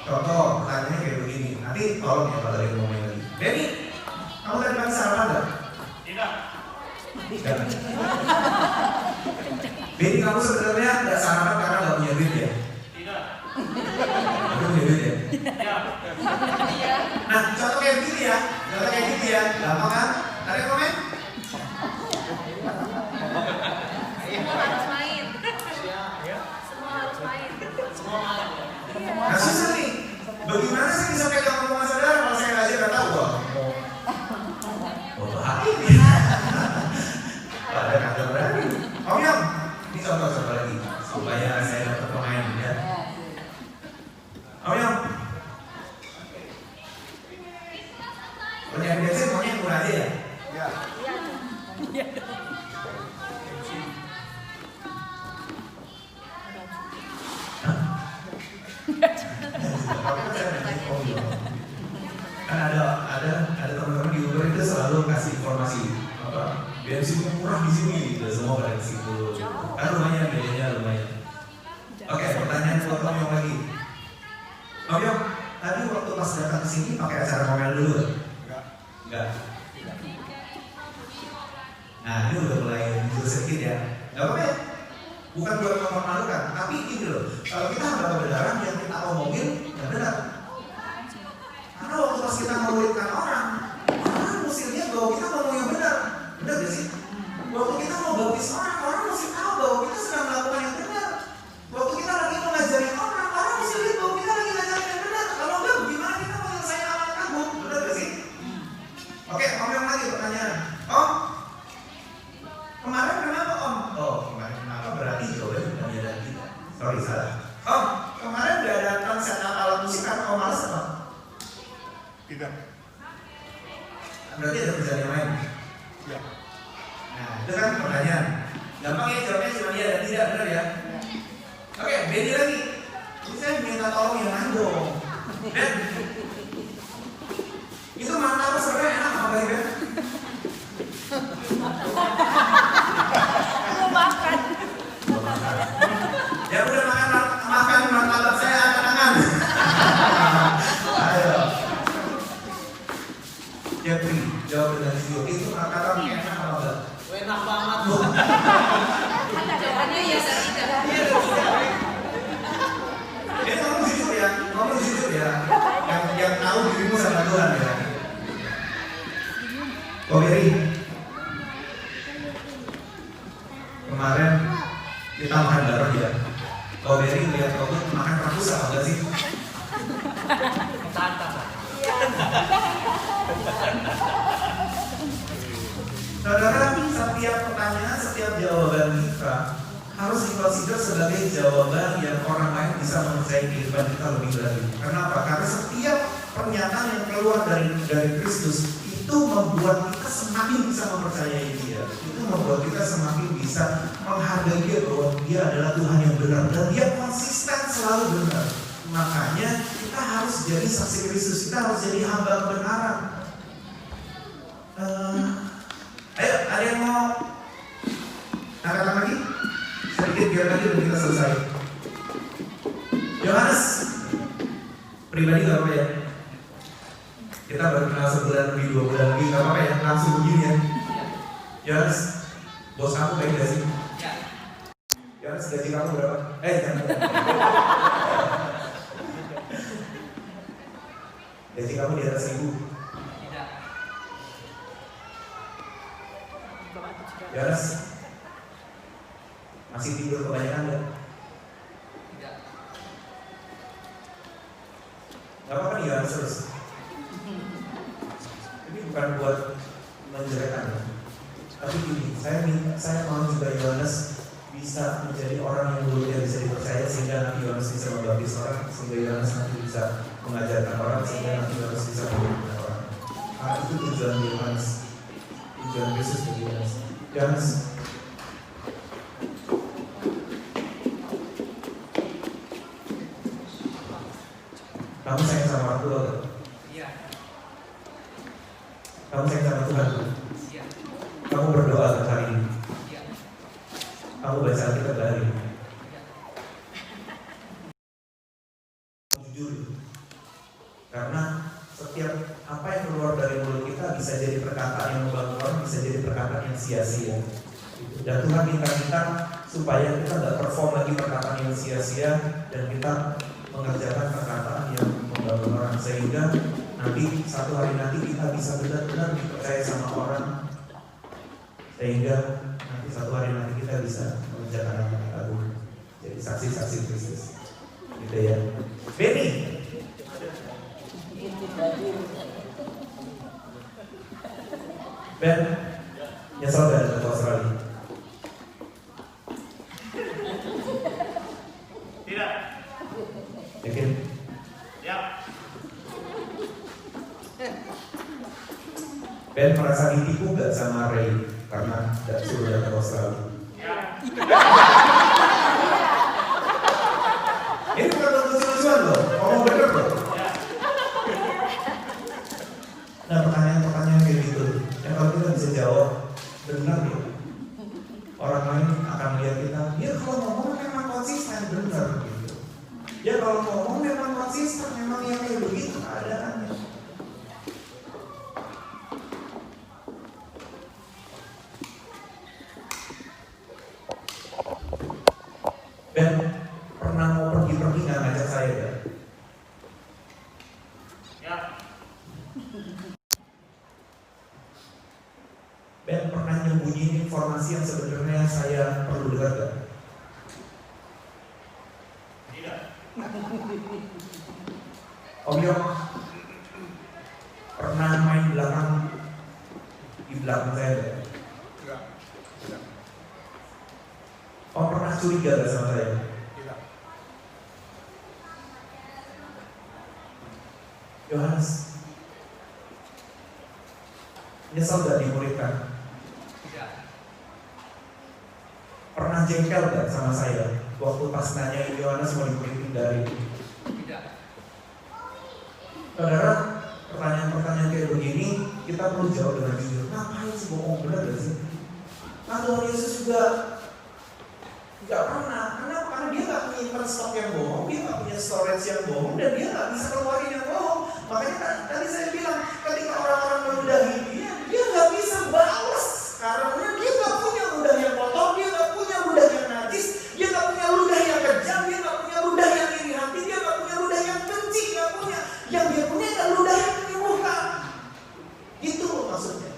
S2: Contoh, pertanyaannya kayak begini. Nanti tolong ya kalau ada yang mau main lagi. Benny, kamu tadi pagi sarapan gak? Tidak. Benny, kamu sebenarnya gak sarapan karena gak punya duit ya? Tidak. Kamu punya duit ya? Iya. Nah, contoh kayak begini ya. Contoh kayak gini ya. Gampang kan? Ada yang komen?
S3: Semua harus main. Semua harus main.
S2: Nah susah nih. Bagaimana sih bisa pegang omongan saudara kalau saya aja gak tahu? Oh bahaya nih. Ada kata berani. Om Yong, ini contoh-contoh lagi supaya saya dapat pemain ya. Om Yong, punya bensin maunya yang murah aja ya?
S3: Iya. Iya.
S2: Kan ada teman-teman di Uber itu selalu kasih informasi apa bensin murah di sini gitu, semua pada ke situ. Kan lumayan, bedanya lumayan. Oke, pertanyaan buat Om Yong lagi. Om Yong, tadi waktu pas datang ke sini pakai acara ngomel dulu? Enggak. Nah, ini udah mulai muncul sedikit ya. Gak apa-apa ya. Bukan buat mempermalukan, tapi ini loh. Kalau kita hamba kebenaran yang kita omongin, ya benar. Karena waktu pas kita memuridkan orang mesti lihat bahwa kita ngomong yang benar. Benar gak sih? Waktu kita mau baptis orang mesti tahu bahwa kita sedang melakukan yang benar. Waktu kita lagi mau ngajarin orang mesti lihat bahwa kita lagi ngajarin yang benar. Kalau enggak, bagaimana kita mau nyelesain amal kamu? Benar gak sih? Oke, Om Yong lagi pertanyaan. Om, kemarin kenapa Om? Oh, kemarin kenapa berarti jawabannya bukan ya dan tidak. Sorry, salah. Om, kemarin gak datang setup alat musik kan Om males apa?
S4: Tidak.
S2: Berarti ada kerjaan yang lain?
S4: Ya.
S2: Nah, itu kan pertanyaan. Gampang ya jawabnya cuma iya dan tidak, benar ya? Oke, Benny lagi. Ini saya minta tolong yang lain dong. Ben, itu martabak sebenarnya enak apa sih Ben?
S3: Mau makan.
S2: Ya udah makan martabak saya angkat tangan. Ayo. Beri. Kemarin kita makan bareng ya. Kau Beri lihat kau tuh makan rakus apa enggak sih? Saudara, setiap pertanyaan, setiap jawaban kita harus dikonsider sebagai jawaban yang orang lain bisa mempercayai kehidupan kita lebih lagi. Kenapa? Karena setiap pernyataan yang keluar dari Kristus itu membuat kita semakin bisa mempercayai Dia. Itu membuat kita semakin bisa menghargai Dia bahwa Dia adalah Tuhan yang benar dan Dia konsisten selalu benar. Makanya kita harus jadi saksi Kristus, kita harus jadi hamba kebenaran. Ayo, ada yang mau angkat lagi? Sedikit biar lagi dan kita selesai. Yohanes, pribadi gak apa ya? Kita baru kenal sebulan lebih, 2 bulan lebih, gak apa ya? Langsung begini ya. Yohanes, bos kamu baik gak sih? Yohanes, gaji kamu berapa? Jangan. Gaji kamu di atas 1.000. Yohanes, masih tidur kebanyakan gak? Tidak. Gak apa-apa nih Yohanes terus. Ini bukan buat menjelekan, tapi gini, saya mau juga Yohanes bisa menjadi orang yang mulutnya bisa dipercaya sehingga nanti Yohanes bisa membaptis orang, sehingga Yohanes nanti bisa mengajarkan orang, sehingga nanti Yohanes bisa membantu orang. Karena itu tujuan Yohanes, tujuan Yesus bagi Yohanes. Yohanes, kamu sayang sama orang tua gak? Iya. Kamu sayang sama Tuhan? Iya. Kamu berdoa ke hari ini? Iya. Kamu baca Alkitab hari ini? Iya. Jujur, karena setiap apa yang keluar dari mulut kita bisa jadi perkataan yang membangun orang, bisa jadi perkataan yang sia-sia. Dan Tuhan minta kita supaya kita nggak perform lagi perkataan yang sia-sia dan kita mengerjakan perkataan yang membangun orang, sehingga nanti satu hari nanti kita bisa benar-benar dipercaya sama orang, sehingga nanti satu hari nanti kita bisa mengerjakan yang agung, jadi saksi-saksi Kristus, gitu ya. Benny, Ben, nyesel gak datang ke Australia?
S4: Tidak.
S2: Yakin?
S4: Ya.
S2: Ben merasa ditipu gak sama Ray karena gak suruh datang ke Australia?
S4: Ya.
S2: Ini bukan lucu-lucuan loh, ngomong bener loh. Nah, pertanyaan-pertanyaan kayak gitu, yang kalau kita bisa jawab benar ya, orang lain akan lihat kita, ya kalau ngomong memang konsisten, benar gitu. Ya kalau ngomong memang konsisten, memang yang kayak begitu keadaannya. Ben pernah mau pergi-pergi nggak ngajak saya ya?
S4: Ya.
S2: Ben pernah nyembunyiin informasi yang sebenarnya saya perlu dengar gak?
S4: Tidak.
S2: Om Yong pernah main di belakang saya gak?
S4: Tidak. Tidak.
S2: Om pernah curiga gak sama saya?
S4: Tidak.
S2: Yohanes, nyesel gak dimuridkan?
S3: Tidak.
S2: Pernah jengkel gak sama saya waktu pas nanya Yohanes mau dimuridin dari?
S3: Tidak.
S2: Saudara, pertanyaan-pertanyaan kayak begini kita perlu jawab dengan jujur. Ngapain sih bohong, benar gak sih? Nah, Tuhan Yesus juga gak pernah. Kenapa? Karena dia gak punya stok yang bohong, dia gak punya storage yang bohong, dan dia gak bisa keluarin yang bohong. Makanya tadi saya bilang, ketika orang-orang meludahi dia gak bisa balas. Karena dia gak punya ludah yang kotor, dia gak punya ludah yang najis, dia gak punya ludah yang kejam, dia gak punya ludah yang iri hati, dia gak punya ludah yang benci, gak punya. Yang dia punya adalah ludah yang menyembuhkan. Itu maksudnya.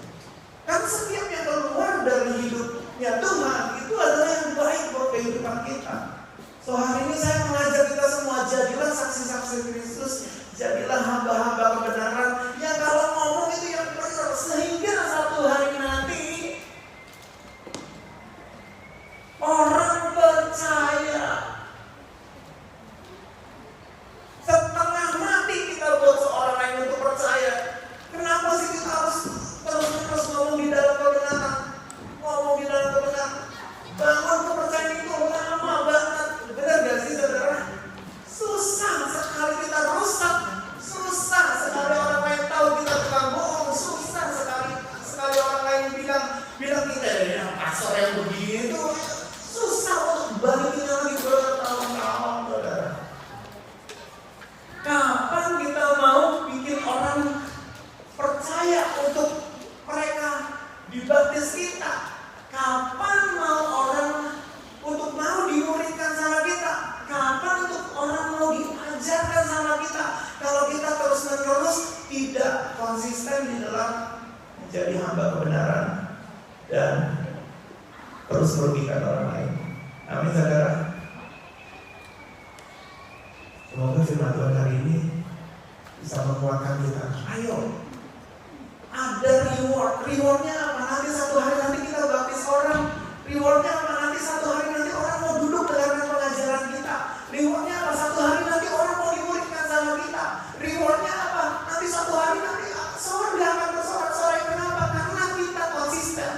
S2: tidak konsisten di dalam menjadi hamba kebenaran dan terus merugikan orang lain. Amin, saudara. Semoga firman Tuhan hari ini bisa menguatkan kita. Ayo, ada rewardnya apa? Nanti satu hari nanti kita baptis orang. Rewardnya apa? Nanti satu hari nanti orang mau duduk dengarkan pengajaran kita. Rewardnya apa? Satu hari nanti orang mau dimuridkan sama kita. Rewardnya apa? Nanti satu hari nanti sorga akan bersorak-sorai. Kenapa? Karena kita konsisten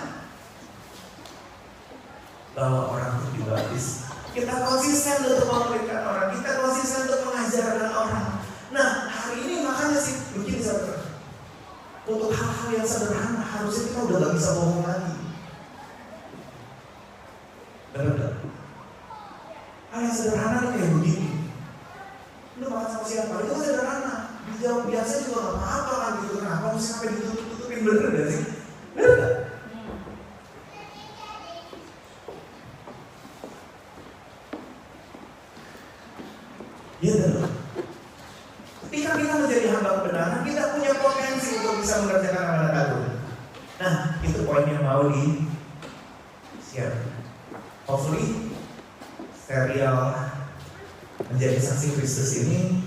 S2: bawa orang untuk dibaptis. Kita konsisten untuk memuridkan orang. Kita konsisten untuk mengajarkan orang. Nah, hari ini makanya sih begini saudara. Untuk hal-hal yang sederhana harusnya kita udah gak bisa bohong lagi. Benar-benar. Hal yang sederhana nih kayak begini. Lu makan sama siapa? Itu sederhana. Dijawab biasa juga gak apa-apa kan gitu. Kenapa mesti sampai ditutup-tutupin? Bener gak sih? Bener gak? Iya benar. Ketika kita menjadi hamba kebenaran, kita punya potensi untuk bisa mengerjakan amanat agung. Nah, itu poin yang mau di share. Hopefully, serial menjadi saksi Kristus ini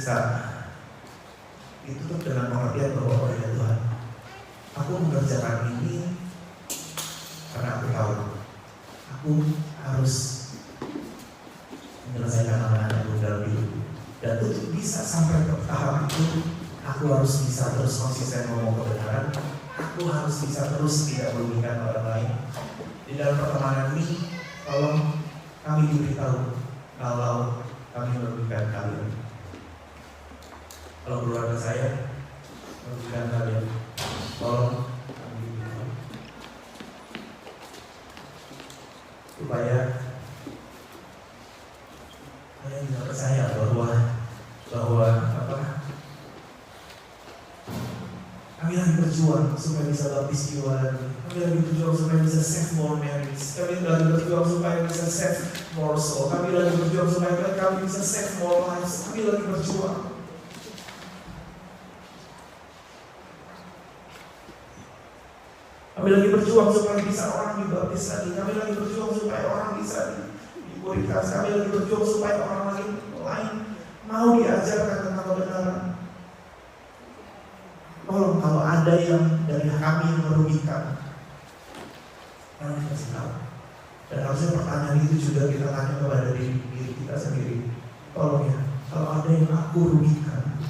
S2: bisa ditutup dengan pengertian bahwa oh ya Tuhan, aku mengerjakan ini karena aku tahu aku harus menyelesaikan amanat agung dalam hidupku. Dan untuk bisa sampai ke tahap itu, aku harus bisa terus konsisten ngomong kebenaran. Aku harus bisa terus tidak merugikan orang lain. Di dalam pertemanan ini, tolong kami diberitahu kalau kami merugikan kalian. Kalau keluarga saya merugikan kalian, tolong kami diberitahu. Supaya kalian bisa percaya bahwa kami lagi berjuang supaya bisa baptis jiwa lagi. Kami lagi berjuang supaya bisa save more marriage. Kami lagi berjuang supaya bisa save more soul. Kami lagi berjuang supaya kami bisa save more lives. Kami lagi berjuang. Kami lagi berjuang supaya bisa orang dibaptis lagi. Kami lagi berjuang supaya orang bisa dimuridkan. Kami lagi berjuang supaya orang lain mau diajarkan tentang kebenaran. Tolong kalau ada yang dari kami yang merugikan, kami kasih tahu. Dan harusnya pertanyaan itu juga kita tanya kepada diri kita sendiri. Tolong ya, kalau ada yang aku rugikan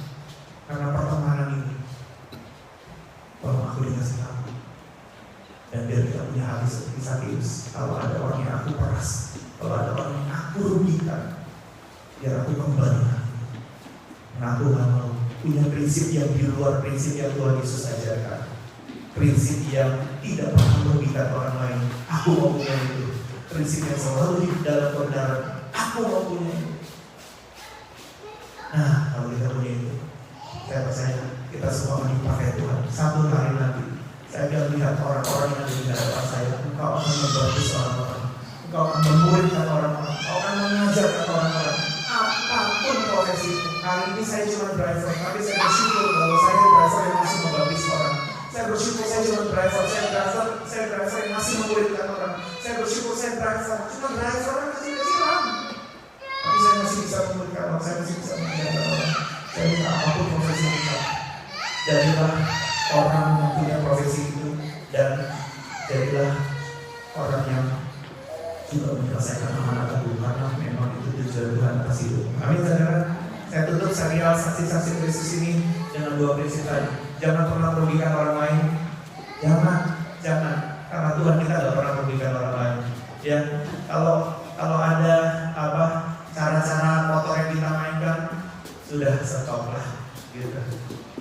S2: karena pertemanan ini, tolong aku dikasih tahu. Dan biar kita punya hati seperti Sakeus. Kalau ada orang yang aku peras, kalau ada orang yang aku rugikan, biar aku kembali. Nah, aku gak mau punya prinsip yang di luar prinsip yang Tuhan Yesus ajarkan. Prinsip yang tidak pernah merugikan orang lain. Aku mau punya itu. Prinsip yang selalu di dalam kebenaran. Aku mau punya itu. Nah, kalau kita punya itu, saya percaya kita semua akan dipakai Tuhan. Satu hari nanti saya akan melihat orang-orang yang ada di hadapan saya. Engkau akan membaptis orang-orang. Engkau akan memuridkan orang-orang. Engkau akan mengajarkan orang-orang. Apapun profesi. Hari ini saya cuma driver, tapi saya bersyukur bahwa saya driver yang masih membaptis orang. Saya bersyukur saya cuma driver, saya driver yang masih memuridkan orang. Saya bersyukur saya cuma driver yang kecil-kecilan. Tapi saya masih bisa memuridkan orang, saya masih bisa mengajarkan orang. Saya minta apapun profesi kita, jadilah orang yang punya profesi itu, dan jadilah orang yang juga menyelesaikan amanat agung, karena memang itu tujuan Tuhan atas hidup. Amin, saudara. Saya tutup serial saksi-saksi Kristus ini dengan dua prinsip tadi. Jangan pernah merugikan orang lain. Jangan. Karena Tuhan kita tidak pernah merugikan orang lain. Ya, kalau ada cara-cara kotor yang kita mainkan, sudah stop lah, gitu.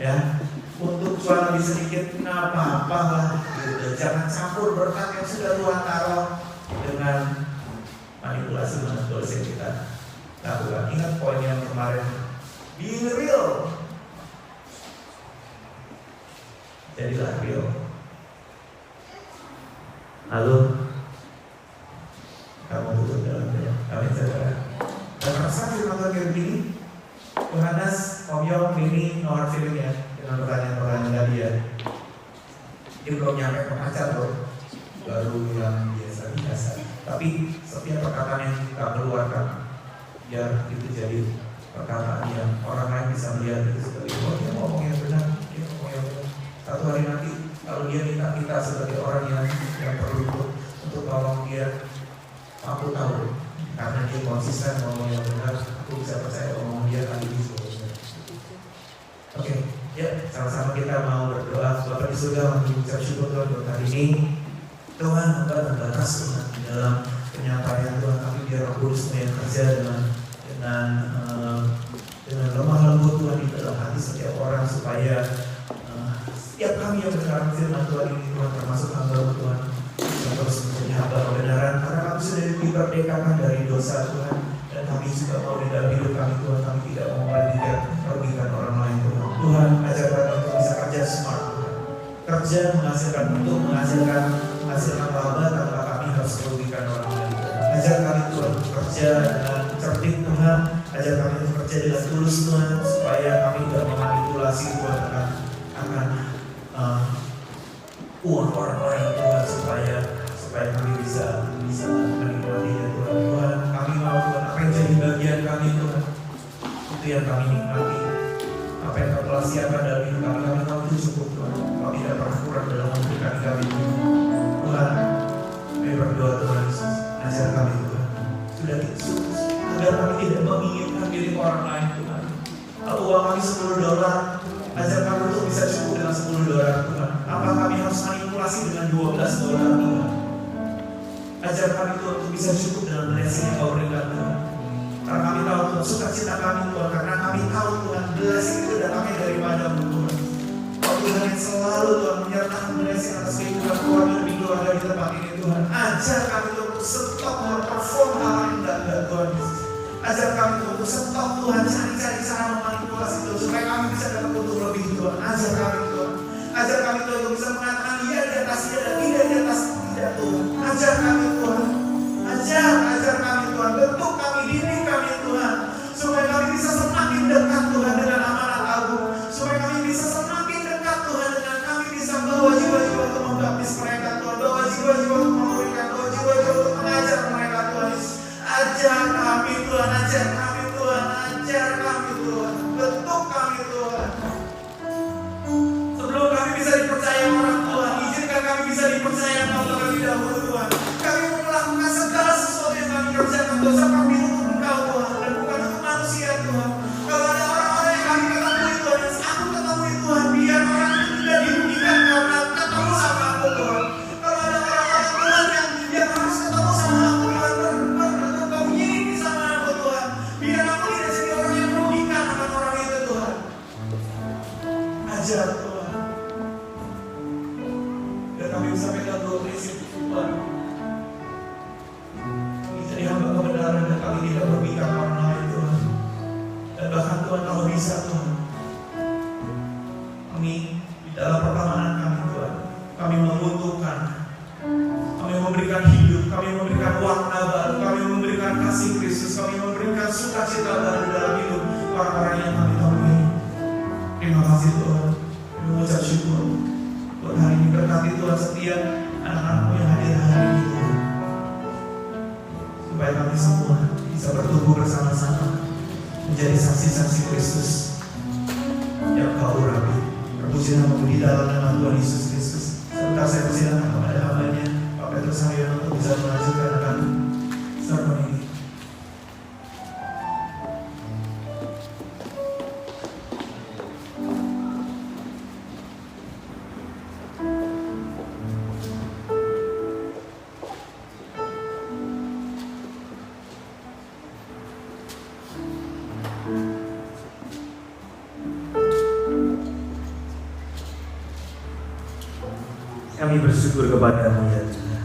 S2: Ya, untuk cuan lebih sedikit, nggak apa-apa lah, gitu. Jangan campur berkat yang sudah Tuhan taruh dengan manipulasi yang kita lakukan. Ingat poin yang kemarin. Being real. Jadilah real. Lalu kamu tutup dalam doa. Amin, saudara. Dan rasa firman Tuhan kayak begini. Yohanes, Om Yong, Mini, no hard feeling ya. dengan pertanyaan-pertanyaan tadi ya. Dia belum nyampe ke pacar loh, baru yang biasa-biasa. Tapi setiap perkataan yang kita keluarkan, biar itu jadi perkataan yang orang lain bisa melihat itu sebagai oh dia ngomong yang benar, dia ngomong yang benar. Satu hari nanti kalau dia minta kita sebagai orang yang perlu untuk tolong dia, aku tahu karena dia konsisten ngomong yang benar, aku bisa percaya ngomong dia kali ini benar. Oke, ya sama-sama kita mau berdoa. Bapak di surga, mengucap syukur Tuhan buat hari ini. Tuhan, Engkau terbatas Tuhan di dalam penyampaian Tuhan, tapi biar Roh Kudus yang kerja dengan lemah lembut Tuhan di dalam hati setiap orang supaya setiap kami yang mendengar firman Tuhan ini Tuhan, termasuk hamba Tuhan, yang terus menjadi hamba kebenaran karena kami sudah diberdekakan dari dosa Tuhan, dan kami juga mau di dalam hidup kami Tuhan, kami tidak mau lagi merugikan orang lain Tuhan. Tuhan, ajar kami untuk bisa kerja smart Tuhan, kerja menghasilkan untuk menghasilkan laba tanpa kami harus merugikan orang lain. Ajar kami Tuhan bekerja dengan cerdik Tuhan, ajar kami untuk bekerja dengan tulus Tuhan, supaya kami tidak memanipulasi Tuhan akan uang orang lain Tuhan, supaya kami bisa menikmatinya Tuhan. Tuhan, kami mau Tuhan apa yang jadi bagian kami Tuhan, itu yang kami nikmati. Apa yang Kau telah siapkan dalam hidup kami tahu itu cukup Tuhan. Kami tidak pernah kurang dalam memberikan kami Tuhan. Kami berdoa Tuhan Yesus, ajar kami Tuhan. Sudah gitu, agar kami tidak menginginkan diri orang lain Tuhan. Kalau uang kami $10, ajar kami untuk bisa cukup dengan $10 Tuhan. Apa kami harus manipulasi dengan $12 Tuhan? Ajar kami Tuhan untuk bisa cukup dengan blessing yang Kau berikan Tuhan. Karena kami tahu Tuhan, sukacita kami Tuhan, karena kami tahu Tuhan, blessing itu datangnya daripada-Mu Tuhan. Kau Tuhan yang selalu Tuhan menyertakan blessing atas kehidupan keluarga demi keluarga di tempat ini Tuhan. Ajar kami Tuhan untuk stop perform hal yang enggak Tuhan Yesus. Ajar kami Tuhan untuk stop Tuhan cari-cari cara memanipulasi Tuhan supaya kami bisa dapat untung lebih Tuhan. Ajar kami Tuhan. Ajar kami Tuhan untuk bisa mengatakan iya di atas iya dan tidak di atas tidak Tuhan. Ajar kami Tuhan. Ajar kami Tuhan. Bentuk kami, didik kami Tuhan. Supaya kami bisa semakin dekat Tuhan dengan amanat agung. Supaya kami bisa semakin dekat Tuhan dengan kami bisa bawa jiwa-jiwa untuk membaptis mereka Tuhan. Bawa jiwa-jiwa untuk memberikan, bawa jiwa-jiwa untuk mengajar mereka Tuhan. Ajar kami Tuhan, ajar kami Tuhan, ajar kami Tuhan. Bentuk kami Tuhan. Sebelum kami bisa dipercaya orang Tuhan, izinkan kami bisa dipercaya Engkau terlebih dahulu Tuhan. Kami melakukan segala sesuatu yang kami kerjakan Tuhan seperti untuk Engkau Tuhan dan bukan untuk manusia Tuhan. Kalau ada orang-orang yang kami ketemui Tuhan, yang aku ketemui Tuhan, biar orang itu tidak dirugikan karena ketemu sama aku Tuhan. Kalau ada orang-orang Tuhan yang harus ketemu sama aku Tuhan, berkomunikasi sama aku Tuhan, biar aku tidak jadi orang yang merugikan akan orang itu Tuhan. Ajar Tuhan, biar kami bisa pegang dua prinsip Tuhan. Jadi hamba kebenaran dan kami tidak merugikan orang lain Tuhan. Dan bahkan Tuhan kalau bisa Tuhan, kami di dalam pertemanan kami Tuhan, kami membutuhkan, kami memberikan hidup, kami memberikan warna baru, kami memberikan kasih Kristus, kami memberikan sukacita baru dalam hidup orang-orang yang kami temui. Terima kasih Tuhan, kami mengucap syukur buat hari ini. Berkati Tuhan setiap anak-anak-Mu yang hadir hari ini Tuhan, supaya kami semua bisa bertumbuh bersama-sama menjadi saksi-saksi Kristus yang Kau urapi. Terpuji nama-Mu di dalam nama Tuhan Yesus Kristus. Sebentar saya persilakan kepada hamba-Nya Pak Petrus Haryono untuk bisa melanjutkan akan sermon ini. Kami bersyukur kepada-Mu ya Tuhan.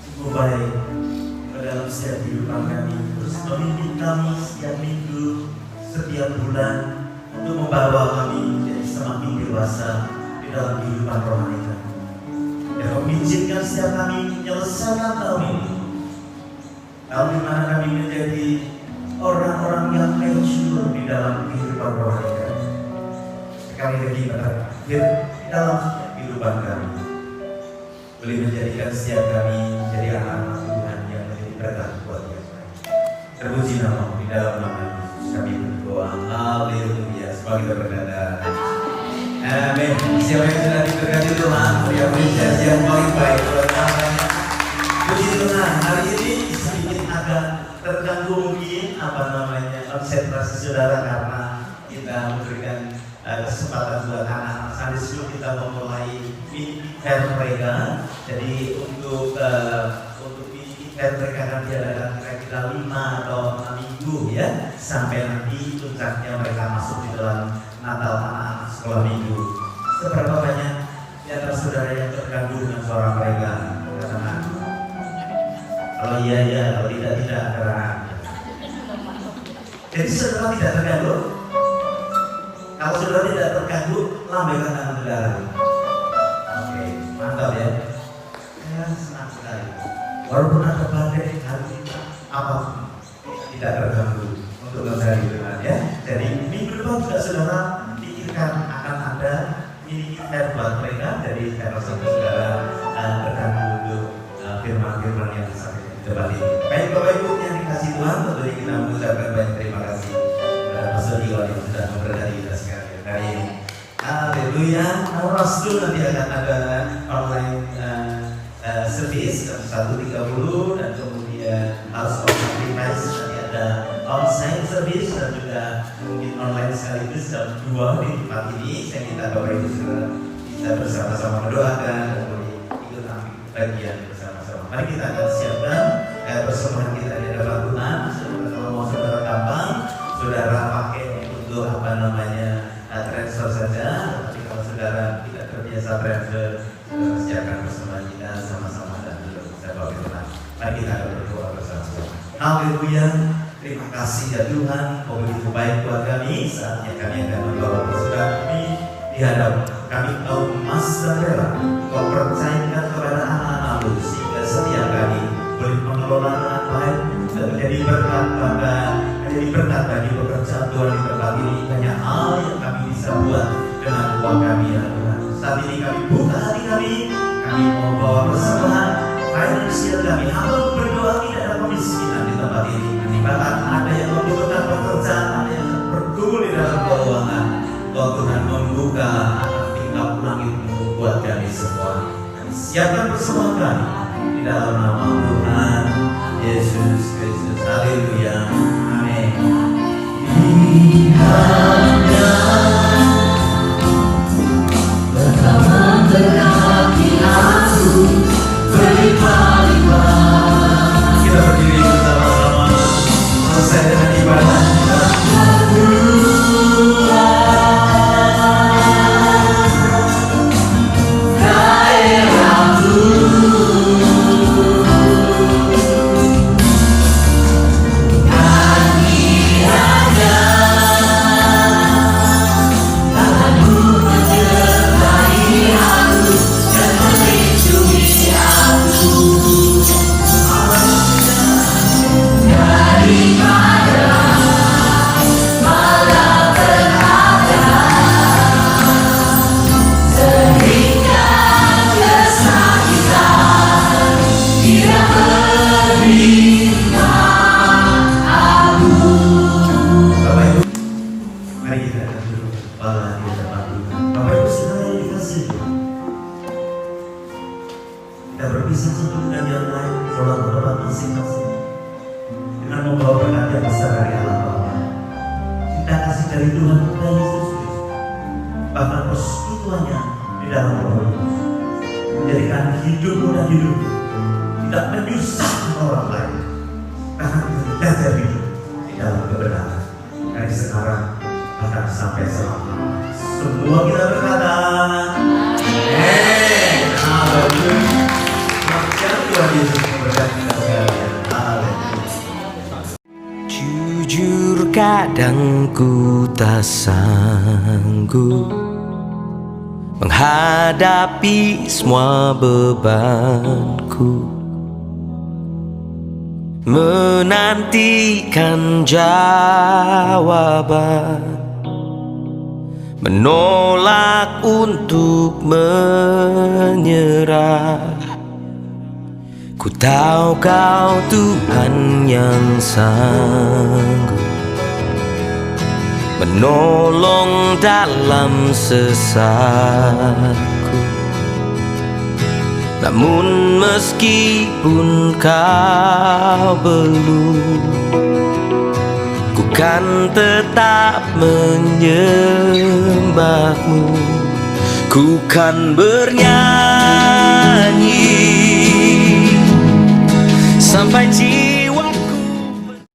S2: Sungguh baik dalam setiap kehidupan kami, terus memimpin kami setiap minggu, setiap bulan, untuk membawa kami menjadi semakin dewasa di dalam kehidupan rohani kami. Dan mengizinkan setiap kami menyelesaikan tahun ini, tahun di mana kami menjadi orang-orang yang mature di dalam kehidupan rohani kami.
S5: kami bagi pada akhir dalam kehidupan kami. Boleh menjadikan setiap kami menjadi anak-anak Tuhan yang menjadi berkat buat yang lain. Terpuji nama di dalam nama Yesus kami berdoa. Haleluya. Semua kita berkata amin. Siapa yang sudah diberkati Tuhan, beri apresiasi yang paling baik buat namanya. Puji Tuhan. Hari ini sedikit agak terganggu mungkin konsentrasi saudara karena kita memberikan kesempatan buat anak-anak Sunday School kita memulai mini event mereka. Jadi untuk mini event mereka akan diadakan kira-kira 5 atau 6 minggu ya, sampai nanti puncaknya mereka masuk di dalam Natal anak-anak sekolah minggu. Seberapa banyak di antara saudara yang terganggu dengan suara mereka? Katakan. Kalau iya, kalau tidak karena. Jadi saudara tidak terganggu. Kalau saudara tidak terganggu, lambaikan tangan saudara. Oke, mantap ya. Saya senang sekali. Walaupun ada badai hari kita apapun tidak terganggu untuk mencari Tuhan ya. Jadi minggu depan juga saudara pikirkan akan ada mini event buat mereka. Jadi saya rasa saudara terganggu untuk firman-firman yang disampaikan di depan ini. Baik Bapak Ibu yang dikasih Tuhan, tentunya kita mengucapkan banyak terima kasih kepada Pastor Iwan yang sudah memberkati kita sekalian hari ini. Haleluya. Rasul nanti akan ada online service jam 1.30 dan kemudian House of Sacrifice nanti ada onsite service dan juga mungkin online sekaligus jam 2 di tempat ini. Saya minta Bapak Ibu segera bisa bersama-sama mendoakan dan kemudian ikut ambil bagian bersama-sama. Mari kita akan siapkan persembahan kita di hadapan Tuhan. Kalau mau saudara gampang, saudara pakai untuk transfer saja. Tapi kalau saudara tidak terbiasa transfer, saudara siapkan persembahan kita sama-sama dan juga bisa bawa ke Tuhan. Mari kita akan berdoa bersama-sama. Haleluya. Terima kasih ya Tuhan, kau begitu baik buat kami. Saatnya kami akan membawa persembahan kami di hadapan kami kaum emas dan perak. Kau percayakan kepada anak-anak-Mu sehingga setiap kami boleh mengelola dengan baik dan menjadi berkat bagi pekerjaan Tuhan di tempat ini. Banyak hal yang kami bisa buat dengan uang kami ya Tuhan. Saat ini kami buka hati kami mau bawa persembahan finansial kami. Hamba berdoa tidak ada kemiskinan di tempat ini. Bahkan ada yang membutuhkan pekerjaan, ada yang bergumul di dalam keuangan. Tuhan membuka tingkap langit-Mu buat kami semua. Siapkan persembahan kami di dalam nama Tuhan Yesus Kristus. Haleluya. Amin. Hanya bersama berhati aku berlimpah-limpah. Kita berdiri bersama-sama selesai dengan ibadah kita.
S6: Jujur kadang ku tak sanggup menghadapi semua bebanku, menantikan jawaban, menolak untuk menyerah. Ku tahu Kau Tuhan yang sanggup menolong dalam sesatku. Namun meskipun Kau belum, ku kan tetap menyembah-Mu. Ku kan bernyanyi sampai